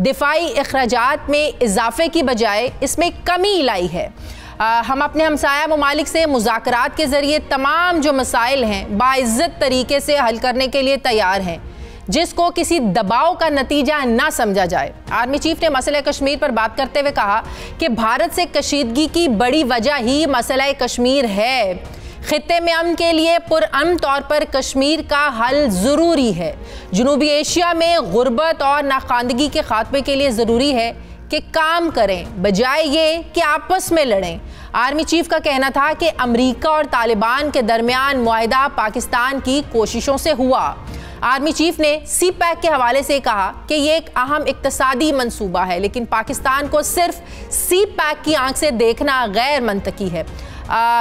दिफाई अखराजात में इजाफे की बजाय इसमें कमी लाई है। हम अपने हमसाया ममालिक से मुज़ाकरात के ज़रिए तमाम जो मसाइल हैं बाइज़्ज़त तरीके से हल करने के लिए तैयार हैं, जिसको किसी दबाव का नतीजा ना समझा जाए। आर्मी चीफ ने मसला कश्मीर पर बात करते हुए कहा कि भारत से कशीदगी की बड़ी वजह ही मसला कश्मीर है। खित्ते में अमन के लिए पुरअमन तौर पर कश्मीर का हल ज़रूरी है। जनूबी एशिया में गुर्बत और नाखानदगी के खात्मे के लिए ज़रूरी है कि काम करें बजाय ये कि आपस में लड़ें। आर्मी चीफ का कहना था कि अमेरिका और तालिबान के दरमियान मुआहिदा पाकिस्तान की कोशिशों से हुआ। आर्मी चीफ ने सी पैक के हवाले से कहा कि ये एक अहम इक्तसादी मंसूबा है, लेकिन पाकिस्तान को सिर्फ सी पैक की आंख से देखना गैर मंतकी है।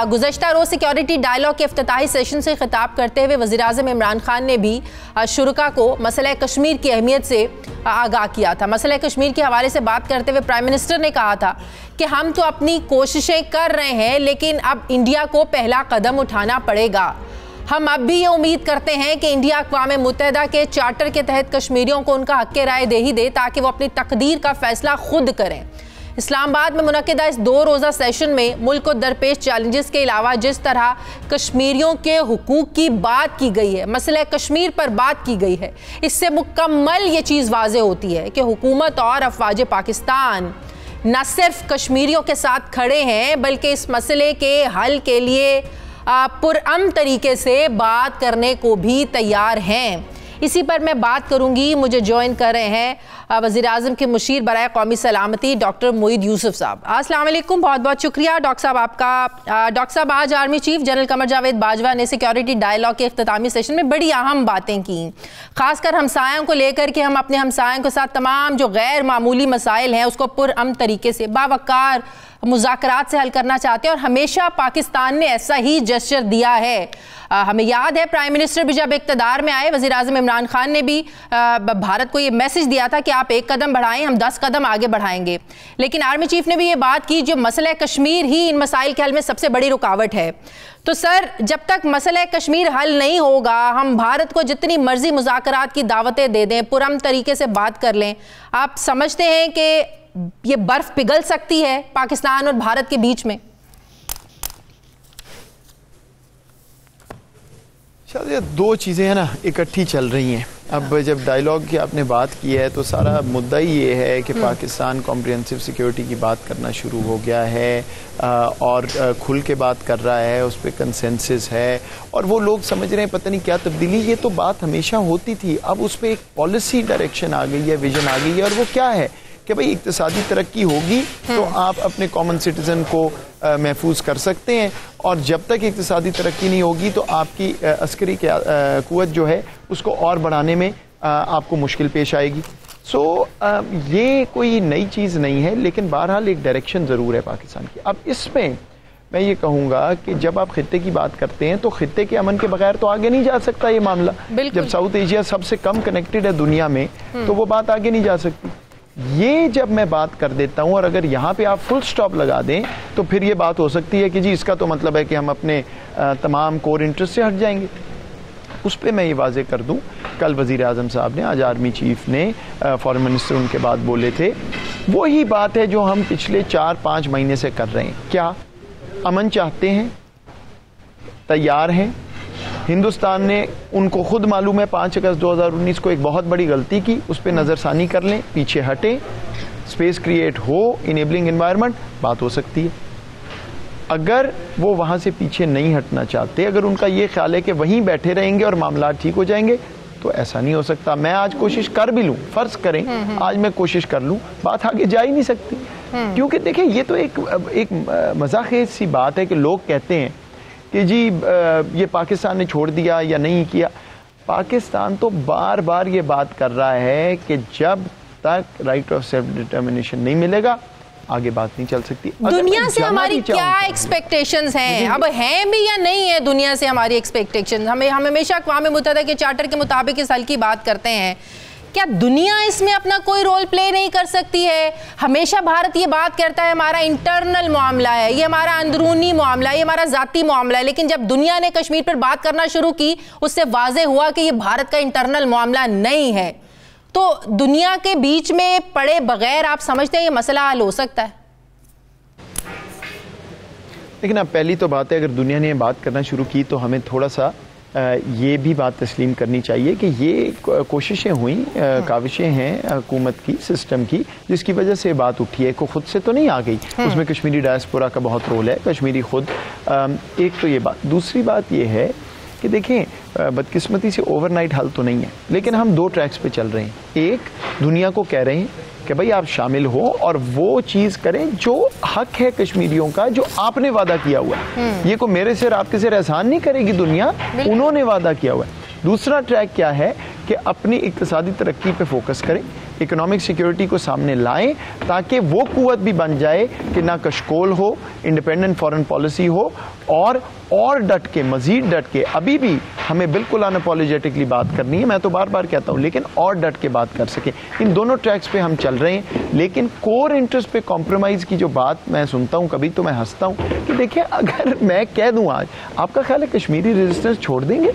गुज़श्ता रोज़ सिक्योरिटी डायलॉग के इफ्तिताही सेशन से खिताब करते हुए वज़ीर-ए-आज़म इमरान खान ने भी शुरका को मसला कश्मीर की अहमियत से आगाह किया था। मसला कश्मीर के हवाले से बात करते हुए प्राइम मिनिस्टर ने कहा था कि हम तो अपनी कोशिशें कर रहे हैं, लेकिन अब इंडिया को पहला कदम उठाना पड़ेगा। हम अब भी ये उम्मीद करते हैं कि इंडिया अक़वाम मुत्तहिदा के चार्टर के तहत कश्मीरियों को उनका हक़ राय दे ही दे ताकि वो अपनी तकदीर का फैसला खुद करें। इस्लामाबाद में मुनक़िदा इस 2 रोज़ा सेशन में मुल्क को दरपेश चैलेंजेस के अलावा जिस तरह कश्मीरियों के हुकूक की बात की गई है, मसला कश्मीर पर बात की गई है, इससे मुकम्मल ये चीज़ वाज़े होती है कि हुकूमत और अफवाज पाकिस्तान न सिर्फ कश्मीरियों के साथ खड़े हैं बल्कि इस मसले के हल के लिए पुरअमन तरीके से बात करने को भी तैयार हैं। इसी पर मैं बात करूंगी। मुझे ज्वाइन कर रहे हैं वज़ीर-ए-आज़म के मुशीर बराए कौमी सलामती डॉक्टर मोईद यूसुफ साहब। अस्सलाम वालेकुम, बहुत बहुत शुक्रिया डॉक्टर साहब आपका। डॉक्टर साहब, आज army chief general Qamar Javed Bajwa ने सिक्योरिटी डायलॉग के इख्तितामी सेशन में बड़ी अहम बातें की, खासकर हमसायों को लेकर के हम अपने हमसायों के साथ तमाम जो गैर मामूली मसाइल हैं उसको पुरअमन तरीके से बावकार मुज़ाकरात से हल करना चाहते हैं और हमेशा पाकिस्तान ने ऐसा ही जेस्चर दिया है। हमें याद है प्राइम मिनिस्टर भी जब इक़्तिदार में आए, वज़ीर-ए-आज़म इमरान खान ने भी भारत को ये मैसेज दिया था कि आप 1 कदम बढ़ाएं, हम 10 कदम आगे बढ़ाएंगे। लेकिन आर्मी चीफ ने भी ये बात की जो मसला कश्मीर ही इन मसाइल के हल में सबसे बड़ी रुकावट है। तो सर, जब तक मसला कश्मीर हल नहीं होगा, हम भारत को जितनी मर्जी मुज़ाकरात की दावतें दे दें, पुरअमन तरीके से बात कर लें, आप समझते हैं कि ये बर्फ पिघल सकती है पाकिस्तान और भारत के बीच में? शायद ये 2 चीज़ें हैं ना इकट्ठी चल रही हैं। अब जब डायलॉग की आपने बात की है तो सारा मुद्दा ही ये है कि पाकिस्तान कॉम्प्रिहेंसिव सिक्योरिटी की बात करना शुरू हो गया है और खुल के बात कर रहा है, उस पर कंसेंसस है और वो लोग समझ रहे हैं पता नहीं क्या तब्दीली। ये तो बात हमेशा होती थी, अब उस पर एक पॉलिसी डायरेक्शन आ गई है, विजन आ गई है और वो क्या है कि भाई इक्तिसादी तरक्की होगी तो आप अपने कॉमन सिटीजन को महफूज कर सकते हैं और जब तक इक्तिसादी तरक्की नहीं होगी तो आपकी अस्करी कुव्वत जो है उसको और बढ़ाने में आपको मुश्किल पेश आएगी। ये कोई नई चीज़ नहीं है, लेकिन बहरहाल एक डायरेक्शन ज़रूर है पाकिस्तान की। अब इसमें मैं ये कहूँगा कि जब आप खित्ते की बात करते हैं तो खित्ते के अमन के बगैर तो आगे नहीं जा सकता ये मामला। जब साउथ एशिया सबसे कम कनेक्टेड है दुनिया में तो वो बात आगे नहीं जा सकती। ये जब मैं बात कर देता हूं और अगर यहाँ पे आप फुल स्टॉप लगा दें तो फिर ये बात हो सकती है कि जी इसका तो मतलब है कि हम अपने तमाम कोर इंटरेस्ट से हट जाएंगे। उस पर मैं ये वाजे कर दूं, कल वज़ीर-ए-आज़म साहब ने, आज आर्मी चीफ ने, फॉरेन मिनिस्टर उनके बाद बोले थे, वही बात है जो हम पिछले 4-5 महीने से कर रहे हैं। क्या अमन चाहते हैं, तैयार हैं। हिंदुस्तान ने, उनको खुद मालूम है 5 अगस्त 2019 को एक बहुत बड़ी गलती की, उस पर नज़रसानी कर लें, पीछे हटें, स्पेस क्रिएट हो, इनेबलिंग एनवायरनमेंट, बात हो सकती है। अगर वो वहाँ से पीछे नहीं हटना चाहते, अगर उनका ये ख्याल है कि वहीं बैठे रहेंगे और मामला ठीक हो जाएंगे, तो ऐसा नहीं हो सकता। मैं आज कोशिश कर भी लूँ, फ़र्ज़ करें आज मैं कोशिश कर लूँ, बात आगे जा ही नहीं सकती। क्योंकि देखिए ये तो एक मज़ाक़ेज़ सी बात है कि लोग कहते हैं कि जी ये पाकिस्तान ने छोड़ दिया या नहीं किया। पाकिस्तान तो बार बार ये बात कर रहा है कि जब तक राइट ऑफ सेल्फ डिटर्मिनेशन नहीं मिलेगा आगे बात नहीं चल सकती। दुनिया से हमारी क्या एक्सपेक्टेशंस हैं, अब हैं भी या नहीं है दुनिया से हमारी एक्सपेक्टेशंस? हम हमेशा अक़वाम मुत्तहिदा के चार्टर के मुताबिक इस हल की बात करते हैं, क्या दुनिया इसमें अपना कोई रोल प्ले नहीं कर सकती है? हमेशा भारत ये बात करता है हमारा इंटरनल मामला है, ये हमारा अंदरूनी मामला है, ये हमारा ज़ाती मामला है, लेकिन जब दुनिया ने कश्मीर पर बात करना शुरू की उससे वाज़ेह हुआ कि ये भारत का इंटरनल मामला नहीं है। तो दुनिया के बीच में पड़े बगैर आप समझते हैं ये मसला हल हो सकता है? लेकिन अब पहली तो बात है, अगर दुनिया ने बात करना शुरू की तो हमें थोड़ा सा ये भी बात तस्लीम करनी चाहिए कि ये कोशिशें हुई, काविशें हैं हुकूमत की, सिस्टम की, जिसकी वजह से बात उठी है, को खुद से तो नहीं आ गई। उसमें कश्मीरी डायस्पोरा का बहुत रोल है, कश्मीरी खुद। एक तो ये बात। दूसरी बात ये है कि देखें, बदकिस्मती से ओवरनाइट हल तो नहीं है, लेकिन हम दो ट्रैक्स पे चल रहे हैं। एक, दुनिया को कह रहे हैं कि भाई आप शामिल हो और वो चीज़ करें जो हक है कश्मीरियों का, जो आपने वादा किया हुआ है। ये को मेरे सिर आपके सिर एहसान नहीं करेगी दुनिया, उन्होंने वादा किया हुआ है। दूसरा ट्रैक क्या है कि अपनी इक्तिसादी तरक्की पे फोकस करें, इकोनॉमिक सिक्योरिटी को सामने लाएं, ताकि वो कुव्वत भी बन जाए कि ना कशकोल हो, इंडिपेंडेंट फॉरेन पॉलिसी हो, और डट के, मजीद डट के, अभी भी हमें बिल्कुल अनअपॉलोजेटिकली बात करनी है, मैं तो बार बार कहता हूँ, लेकिन और डट के बात कर सके। इन दोनों ट्रैक्स पे हम चल रहे हैं, लेकिन कोर इंटरेस्ट पे कॉम्प्रोमाइज़ की जो बात मैं सुनता हूँ कभी, तो मैं हंसता हूँ कि देखिए, अगर मैं कह दूँ आज, आपका ख्याल है कश्मीरी रेजिस्टेंस छोड़ देंगे?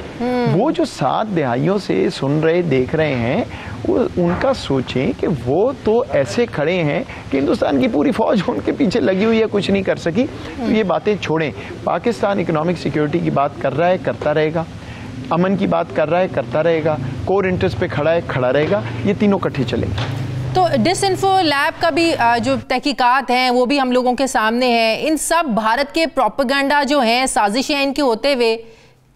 वो जो 7 दहाइयों से सुन रहे, देख रहे हैं, उनका सोचें कि वो तो ऐसे खड़े हैं कि हिंदुस्तान की पूरी फौज उनके पीछे लगी हुई है, कुछ नहीं कर सकी। तो ये बातें छोड़ें। पाकिस्तान इकोनॉमिक सिक्योरिटी की बात कर रहा है, करता रहेगा, अमन की बात कर रहा है, करता रहेगा, कोर इंटरेस्ट पे खड़ा है, खड़ा रहेगा, ये तीनों इकट्ठे चलेंगे। तो डिसइंफो लैब का भी जो तहकीकात हैं वो भी हम लोगों के सामने है। इन सब भारत के प्रोपेगेंडा जो हैं, साजिशें इनके होते हुए,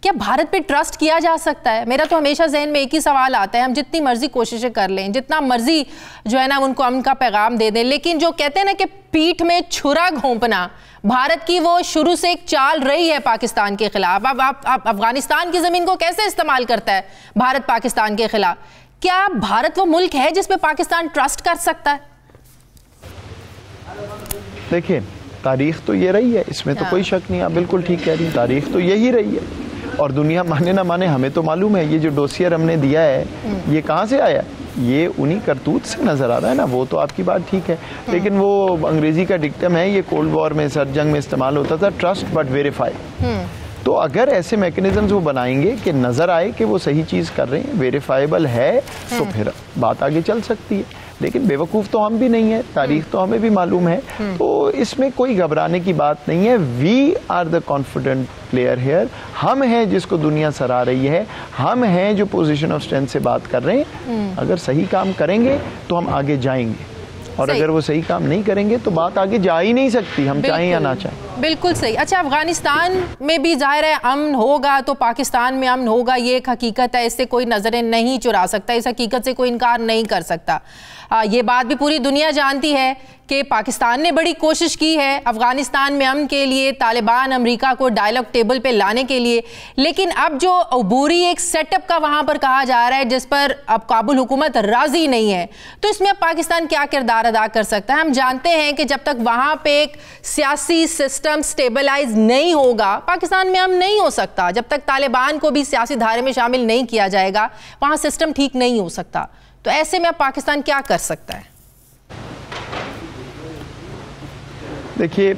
क्या भारत पे ट्रस्ट किया जा सकता है? मेरा तो हमेशा जहन में एक ही सवाल आता है, हम जितनी मर्जी कोशिशें कर लें, जितना मर्जी जो है ना उनको अमन का पैगाम दे दें, लेकिन जो कहते हैं ना कि पीठ में छुरा घोंपना, भारत की वो शुरू से एक चाल रही है पाकिस्तान के खिलाफ। अब आप अफगानिस्तान की जमीन को कैसे इस्तेमाल करता है भारत पाकिस्तान के खिलाफ? क्या भारत वो मुल्क है जिस पे पाकिस्तान ट्रस्ट कर सकता है? देखिए, तारीख तो ये रही है, इसमें तो कोई शक नहीं, आप बिल्कुल ठीक कह रही हैं, तारीख तो यही रही है। और दुनिया माने ना माने, हमें तो मालूम है, ये जो डोसियर हमने दिया है ये कहाँ से आया? ये उन्हीं करतूत से नजर आ रहा है ना। वो तो आपकी बात ठीक है, लेकिन वो अंग्रेजी का डिक्टम है, ये कोल्ड वॉर में, सर जंग में इस्तेमाल होता था, ट्रस्ट बट वेरीफाई। तो अगर ऐसे मैकेनिज्म्स वो बनाएंगे कि नजर आए कि वो सही चीज कर रहे हैं, वेरीफाइबल है, तो फिर बात आगे चल सकती है। लेकिन बेवकूफ़ तो हम भी नहीं है, तारीख तो हमें भी मालूम है, तो इसमें कोई घबराने की बात नहीं है। We are the confident player here. हम हैं जिसको दुनिया सराह रही है, हम हैं जो पोजीशन ऑफ स्ट्रेंथ से बात कर रहे हैं। अगर सही काम करेंगे तो हम आगे जाएंगे, और अगर वो सही काम नहीं करेंगे तो बात आगे जा ही नहीं सकती, हम चाहें या ना चाहें। बिल्कुल सही। अच्छा, अफगानिस्तान में भी जाहिर है अमन होगा तो पाकिस्तान में अमन होगा, ये एक हकीकत है, इससे कोई नजरें नहीं चुरा सकता, इस हकीकत से कोई इनकार नहीं कर सकता। ये बात भी पूरी दुनिया जानती है कि पाकिस्तान ने बड़ी कोशिश की है अफगानिस्तान में अमन के लिए, तालिबान अमेरिका को डायलॉग टेबल पे लाने के लिए, लेकिन अब जो अबूरी एक सेटअप का वहां पर कहा जा रहा है जिस पर अब काबुल हुकूमत राजी नहीं है, तो इसमें अब पाकिस्तान क्या किरदार अदा कर सकता है? हम जानते हैं कि जब तक वहां पे एक सियासी सिस्टम स्टेबलाइज नहीं होगा, पाकिस्तान में अमन नहीं हो सकता। जब तक तालिबान को भी सियासी धारे में शामिल नहीं किया जाएगा, वहां सिस्टम ठीक नहीं हो सकता। तो ऐसे में अब पाकिस्तान क्या कर सकता है? देखिए,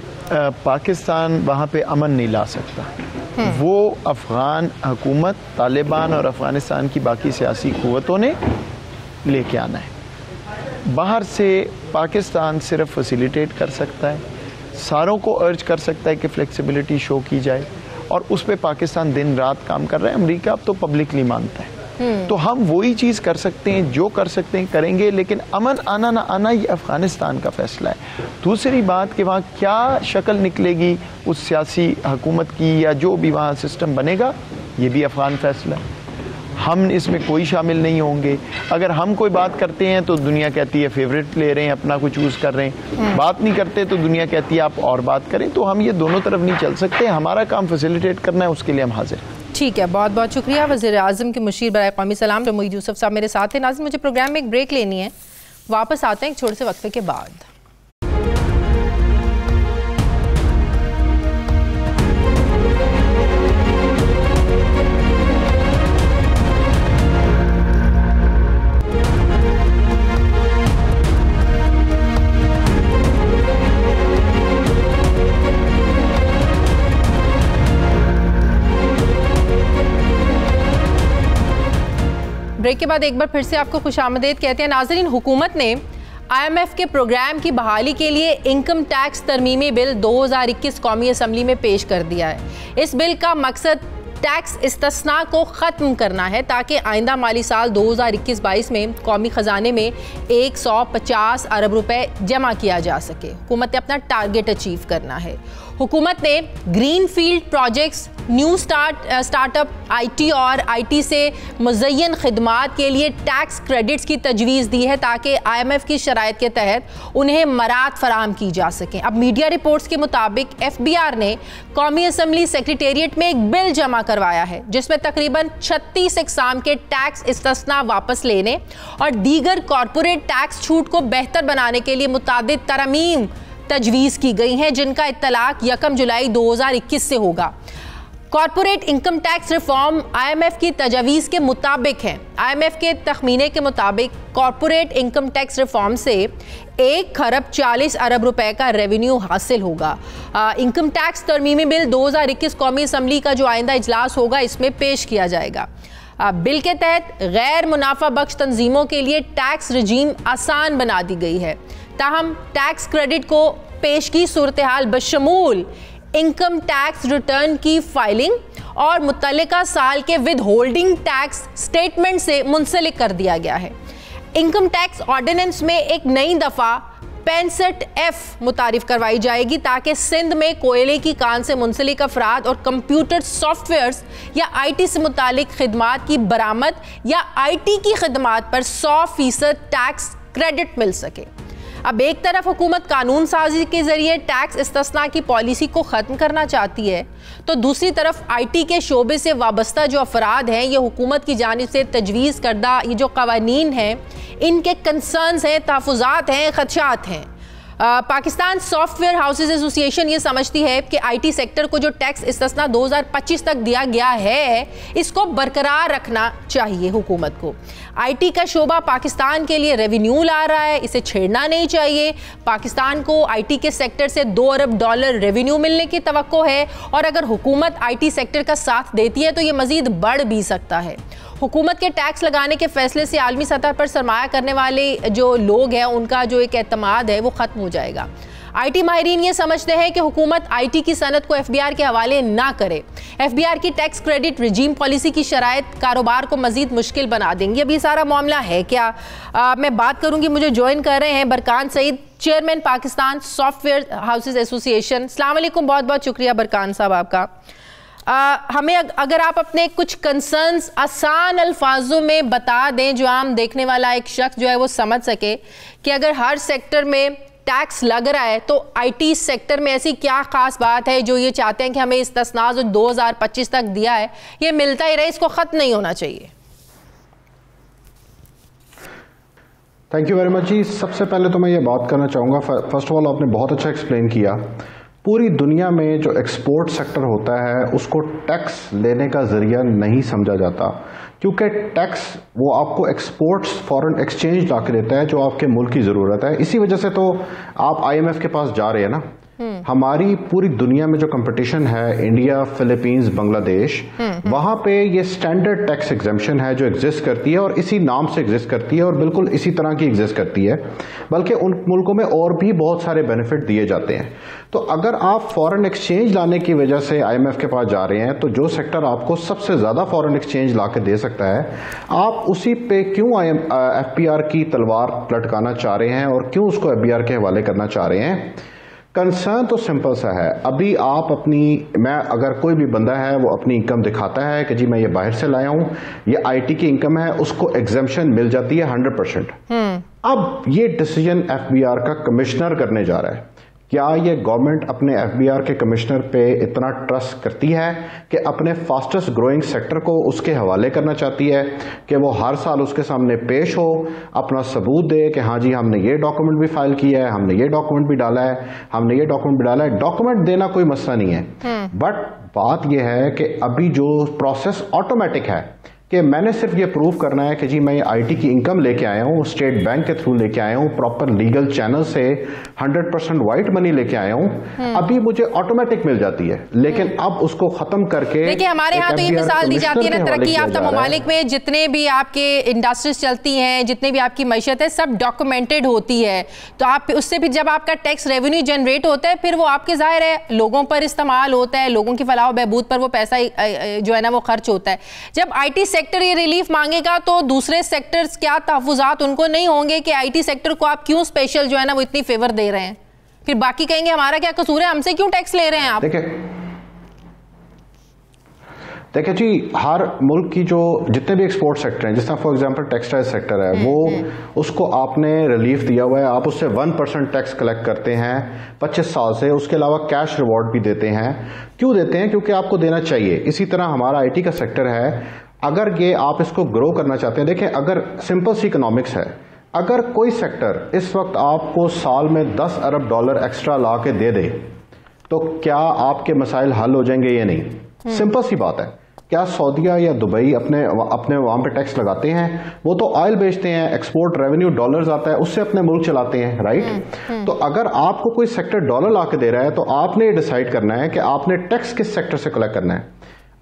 पाकिस्तान वहाँ पे अमन नहीं ला सकता। वो अफगान हुकूमत, तालिबान और अफगानिस्तान की बाकी सियासी कुव्वतों ने लेके आना है। बाहर से पाकिस्तान सिर्फ फैसिलिटेट कर सकता है, सारों को अर्ज कर सकता है कि फ्लेक्सिबिलिटी शो की जाए, और उस पर पाकिस्तान दिन रात काम कर रहा है। अमेरिका अब तो पब्लिकली मानता है। तो हम वही चीज़ कर सकते हैं, जो कर सकते हैं करेंगे, लेकिन अमन आना ना आना ये अफगानिस्तान का फैसला है। दूसरी बात कि वहाँ क्या शक्ल निकलेगी उस सियासी हुकूमत की, या जो भी वहाँ सिस्टम बनेगा, ये भी अफगान फैसला है। हम इसमें कोई शामिल नहीं होंगे। अगर हम कोई बात करते हैं तो दुनिया कहती है फेवरेट ले रहे हैं, अपना कुछ चूज़ कर रहे हैं। बात नहीं करते तो दुनिया कहती है आप और बात करें। तो हम ये दोनों तरफ नहीं चल सकते, हमारा काम फैसिलिटेट करना है, उसके लिए हम हाजिर हैं। ठीक है, बहुत बहुत शुक्रिया। वज़ीर आज़म के मुशीर बराए क़ौमी सलाम मोईद यूसुफ साहब मेरे साथ हैं। नाज़रीन, मुझे प्रोग्राम में एक ब्रेक लेनी है, वापस आते हैं एक छोटे से वक्फे के बाद। ब्रेक के बाद एक बार फिर से आपको खुशामदीद कहते हैं। नाज़रीन, हुकूमत ने IMF के प्रोग्राम की बहाली के लिए इनकम टैक्स तरमीमी बिल 2021 कौमी असम्बली में पेश कर दिया है। इस बिल का मकसद टैक्स इस्तिस्ना को ख़त्म करना है ताकि आइंदा माली साल 2021-22 में कौमी ख़जाने में 150 अरब रुपए जमा किया जा सके। हुकूमत ने अपना टारगेट अचीव करना है। हुकूमत ने green field projects, new startup, IT और IT से मुज़य्यन खिदमात के लिए टैक्स क्रेडिट्स की तजवीज़ दी है ताकि IMF की शराइत के तहत उन्हें मराद फराहम की जा सकें। अब मीडिया रिपोर्ट्स के मुताबिक FBR ने कौमी असम्बली सेक्रेटेरिएट में एक बिल जमा करवाया है जिसमें तकरीबन 36 इक़साम के टैक्स इस्तिस्ना वापस लेने और दीगर कॉरपोरेट टैक्स छूट को बेहतर बनाने के लिए मुतादिद तरमीम तजवीज़ की गई हैं, जिनका इत्तलाक 1 जुलाई 2021 से होगा। Corporate income tax reform IMF की तजवीज़ के मुताबिक है। IMF के तखमीने के मुताबिक कॉरपोरेट इनकम टैक्स रिफॉर्म से 1 खरब 40 अरब रुपए का रेवेन्यू हासिल होगा। इनकम टैक्स तरमीमी बिल 2021 कौमी असम्बली का जो आइंदा इजलास होगा इसमें पेश किया जाएगा। बिल के तहत गैर मुनाफा बख्श तंजीमों के लिए टैक्स रजीम आसान बना दी गई है। ताहम टैक्स क्रेडिट को पेश की सूरत हाल बशमूल इनकम टैक्स रिटर्न की फाइलिंग और मुतल्लिका साल के विद होल्डिंग टैक्स स्टेटमेंट से मुंसलिक कर दिया गया है। इनकम टैक्स ऑर्डिनेंस में एक नई दफ़ा 65F मुतारिफ करवाई जाएगी ताकि सिंध में कोयले की कान से मुंसलिक अफराद और कंप्यूटर सॉफ्टवेयर्स या IT से मुतालिक खिदमात की बरामद या IT की खिदमात पर 100% टैक्स क्रेडिट मिल सके। अब एक तरफ हुकूमत कानून साजी के जरिए टैक्स इस्तिस्ना की पॉलिसी को ख़त्म करना चाहती है, तो दूसरी तरफ IT के शोबे से वाबस्ता जो अफराद हैं, ये हुकूमत की जानिब से तजवीज़ करदा ये जो कवानीन हैं, इनके कंसर्न्स हैं, तहफ़्फ़ुज़ात हैं, ख़दशात हैं। पाकिस्तान सॉफ्टवेयर हाउसेज एसोसिएशन ये समझती है कि IT सेक्टर को जो टैक्स इस्तिस्ना 2025 तक दिया गया है, इसको बरकरार रखना चाहिए हुकूमत को। IT का शोबा पाकिस्तान के लिए रेवेन्यू ला रहा है, इसे छेड़ना नहीं चाहिए। पाकिस्तान को IT के सेक्टर से $2 अरब रेवेन्यू मिलने की तवक्को है और अगर हुकूमत IT सेक्टर का साथ देती है तो ये मज़ीद बढ़ भी सकता है। हुकूमत के टैक्स लगाने के फैसले से आलमी सतह पर सरमाया करने वाले जो लोग हैं उनका जो एक एतमाद है वो ख़त्म हो जाएगा। IT माहिरीन ये समझते हैं कि हुकूमत IT की सनत को FBR के हवाले ना करे। FBR की टैक्स क्रेडिट रिजीम पॉलिसी की शराइत कारोबार को मजीद मुश्किल बना देंगी। अब ये सारा मामला है क्या, मैं बात करूंगी। मुझे ज्वाइन कर रहे हैं Barkan Saeed, chairman Pakistan software houses association. अस्सलाम वालेकुम, बहुत बहुत शुक्रिया बरकान साहब आपका। हमें अगर आप अपने कुछ कंसर्न्स आसान अल्फाजों में बता दें जो आम देखने वाला एक शख्स जो है वो समझ सके कि अगर हर सेक्टर में टैक्स लग रहा है तो IT सेक्टर में ऐसी क्या खास बात है जो ये चाहते हैं कि हमें इस्तिस्ना जो 2025 तक दिया है ये मिलता ही रहे, इसको खत्म नहीं होना चाहिए। थैंक यू वेरी मच जी। सबसे पहले तो मैं ये बात करना चाहूँगा, फर्स्ट ऑफ ऑल आपने बहुत अच्छा एक्सप्लेन किया। पूरी दुनिया में जो एक्सपोर्ट सेक्टर होता है उसको टैक्स लेने का जरिया नहीं समझा जाता, क्योंकि टैक्स वो आपको एक्सपोर्ट्स फॉरेन एक्सचेंज ला के देता है जो आपके मुल्क की ज़रूरत है। इसी वजह से तो आप IMF के पास जा रहे हैं ना। हमारी पूरी दुनिया में जो कंपटीशन है, इंडिया, फिलीपींस, बांग्लादेश, वहां पे ये स्टैंडर्ड टैक्स एग्जेम्पशन है जो एग्जिस्ट करती है और इसी नाम से एग्जिस्ट करती है और बिल्कुल इसी तरह की एग्जिस्ट करती है, बल्कि उन मुल्कों में और भी बहुत सारे बेनिफिट दिए जाते हैं। तो अगर आप फॉरेन एक्सचेंज लाने की वजह से IMF के पास जा रहे हैं तो जो सेक्टर आपको सबसे ज्यादा फॉरेन एक्सचेंज ला के दे सकता है, आप उसी पे क्यों FBR की तलवार लटकाना चाह रहे हैं और क्यों उसको FBR के हवाले करना चाह रहे हैं? कंसर्न तो सिंपल सा है। अभी आप अगर कोई भी बंदा है वो अपनी इनकम दिखाता है कि जी मैं ये बाहर से लाया हूं, ये IT की इनकम है, उसको एग्जेम्पशन मिल जाती है 100%। अब ये डिसीजन FBR का कमिश्नर करने जा रहा है। क्या ये गवर्नमेंट अपने FBR के कमिश्नर पे इतना ट्रस्ट करती है कि अपने फास्टेस्ट ग्रोइंग सेक्टर को उसके हवाले करना चाहती है कि वो हर साल उसके सामने पेश हो, अपना सबूत दे कि हाँ जी हमने ये डॉक्यूमेंट भी फाइल किया है, हमने ये डॉक्यूमेंट भी डाला है, हमने ये डॉक्यूमेंट भी डाला है। डॉक्यूमेंट देना कोई मसला नहीं है, बट बात यह है कि अभी जो प्रोसेस ऑटोमेटिक है कि मैंने सिर्फ ये प्रूव करना है कि जी मैं आईटी की इनकम लेके आया हूँ, स्टेट बैंक के थ्रू लेके आया हूँ, प्रॉपर लीगल चैनल से 100% वाइट मनी लेके आया हूँ, अभी मुझे ऑटोमेटिक मिल जाती है। लेकिन अब उसको खत्म करके देखिए हमारे यहाँ तो ये मिसाल दी जाती है ना, तरक्की याफ्ता ममालिक में जितने भी आपके इंडस्ट्रीज चलती हैं, जितने भी आपकी मैशत है, सब डॉक्यूमेंटेड होती है। तो आप उससे भी जब आपका टैक्स रेवेन्यू जनरेट होता है, फिर वो आपके ज़ाहिर है लोगों पर इस्तेमाल होता है, लोगों की फलाह बहबूद पर वो पैसा जो है ना वो खर्च होता है। जब आईटी सेक्टर ये रिलीफ मांगेगा तो दूसरे सेक्टर्स क्या तहफ़्फ़ुज़ात उनको नहीं होंगे कि आईटी सेक्टर को आप क्यों स्पेशल जो है ना वो इतनी फेवर दे रहे हैं? फिर बाकी कहेंगे हमारा क्या कसूर है, हमसे क्यों टैक्स ले रहे हैं आप? देखिए जी, हर मुल्क की जो जितने भी एक्सपोर्ट सेक्टर हैं, जिस तरह फॉर एग्जांपल टेक्सटाइल सेक्टर है, वो उसको आपने रिलीफ दिया हुआ है, आप उससे 1% टैक्स कलेक्ट करते हैं 25 साल से, उसके अलावा कैश रिवॉर्ड भी देते हैं। क्यों देते हैं? क्योंकि आपको देना चाहिए। इसी तरह हमारा आईटी का सेक्टर है, अगर ये आप इसको ग्रो करना चाहते हैं, देखें अगर सिंपल सी इकोनॉमिक्स है, अगर कोई सेक्टर इस वक्त आपको साल में $10 अरब एक्स्ट्रा ला के दे दे तो क्या आपके मसाइल हल हो जाएंगे या नहीं? सिंपल सी बात है। क्या सऊदीया या दुबई अपने वहां पे टैक्स लगाते हैं? वो तो ऑयल बेचते हैं, एक्सपोर्ट रेवेन्यू डॉलर्स आता है, उससे अपने मुल्क चलाते हैं, राइट? तो अगर आपको कोई सेक्टर डॉलर ला के दे रहा है तो आपने डिसाइड करना है कि आपने टैक्स किस सेक्टर से कलेक्ट करना है।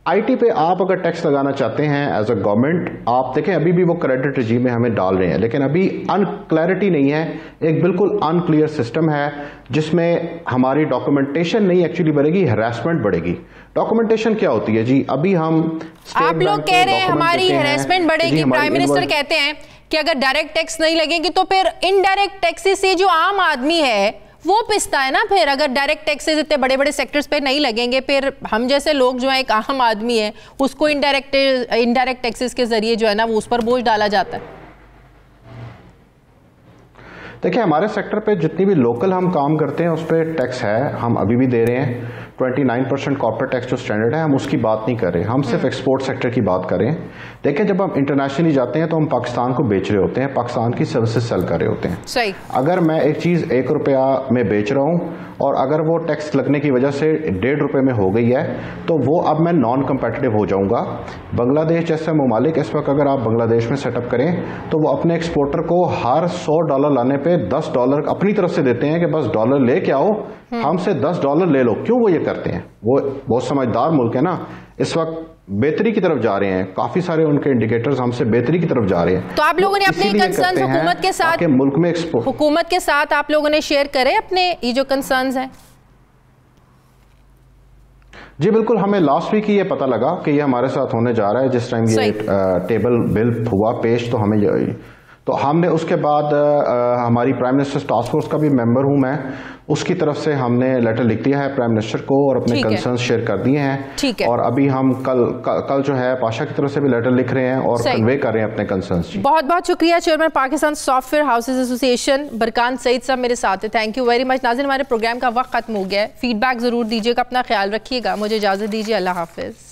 आईटी पे आप अगर टैक्स लगाना चाहते हैं एज अ गवर्नमेंट, आप देखें अभी भी वो क्रेडिट रिजीम में हमें डाल रहे हैं, लेकिन अभी क्लैरिटी नहीं है, एक बिल्कुल अनक्लियर सिस्टम है जिसमें हमारी डॉक्यूमेंटेशन नहीं एक्चुअली बढ़ेगी, हैरेसमेंट बढ़ेगी। डॉक्यूमेंटेशन क्या होती है जी? अभी हम आप लोग कह रहे हैं हमारी हैरेसमेंट बढ़ेगी, प्राइम मिनिस्टर कहते हैं कि अगर डायरेक्ट टैक्स नहीं लगेंगे तो फिर इनडायरेक्ट टैक्सेस से जो आम आदमी है वो पिसता है ना। फिर अगर डायरेक्ट टैक्सेस इतने बड़े बड़े सेक्टर्स पे नहीं लगेंगे, फिर हम जैसे लोग जो है, एक आम आदमी है, उसको इनडायरेक्ट टैक्सेस के जरिए जो है ना वो उस पर बोझ डाला जाता है। देखिए हमारे सेक्टर पे जितनी भी लोकल हम काम करते हैं उस पर टैक्स है, हम अभी भी दे रहे हैं। 29% कॉर्पोरेट टैक्स जो स्टैंडर्ड है, हम उसकी बात नहीं कर रहे, हम सिर्फ एक्सपोर्ट सेक्टर की बात कर रहे हैं। देखिए जब हम इंटरनेशनली जाते हैं तो हम पाकिस्तान को बेच रहे होते हैं, पाकिस्तान की सर्विसेज सेल कर रहे होते हैं। सही। अगर मैं एक चीज़ ₹1 में बेच रहा हूँ और अगर वो टैक्स लगने की वजह से ₹1.5 में हो गई है तो वो अब मैं नॉन कम्पेटिटिव हो जाऊँगा। बांग्लादेश जैसे ममालिक इस वक्त अगर आप बांग्लादेश में सेटअप करें तो वो अपने एक्सपोर्टर को हर $100 लाने पे $10 अपनी तरफ से देते हैं कि बस डॉलर लेके आओ, हमसे $10 ले लो। क्यों वो ये करते हैं? वो बहुत समझदार मुल्क है ना, इस वक्त बेहतरी की तरफ जा रहे हैं, काफी सारे उनके इंडिकेटर्स हमसे बेहतरी की तरफ जा रहे हैं। तो आप लोगों ने अपने कंसर्न्स हुकूमत के साथ, मुल्क में हुकूमत के साथ आप लोगों ने शेयर करे अपने ये जो कंसर्न्स हैं? जी बिल्कुल, हमें लास्ट वीक ही ये पता लगा कि ये हमारे साथ होने जा रहा है। जिस टाइम ये टेबल बिल हुआ पेश तो हमने उसके बाद हमारी प्राइम मिनिस्टर टास्क फोर्स का भी मेंबर हूं मैं, उसकी तरफ से हमने लेटर लिख दिया है प्राइम मिनिस्टर को और अपने कंसर्न्स शेयर कर दिए हैं। और अभी हम कल जो है पाशा की तरफ से भी लेटर लिख रहे हैं और कन्वे कर रहे हैं अपने कंसर्न्स। बहुत बहुत शुक्रिया chairman Pakistan software houses association Barkan Saeed साहब मेरे साथ है। Thank you very much. नाज़रीन हमारे प्रोग्राम का वक्त खत्म हो गया है, फीडबैक जरूर दीजिएगा, अपना ख्याल रखिएगा, मुझे इजाजत दीजिए, अल्लाह हाफिज।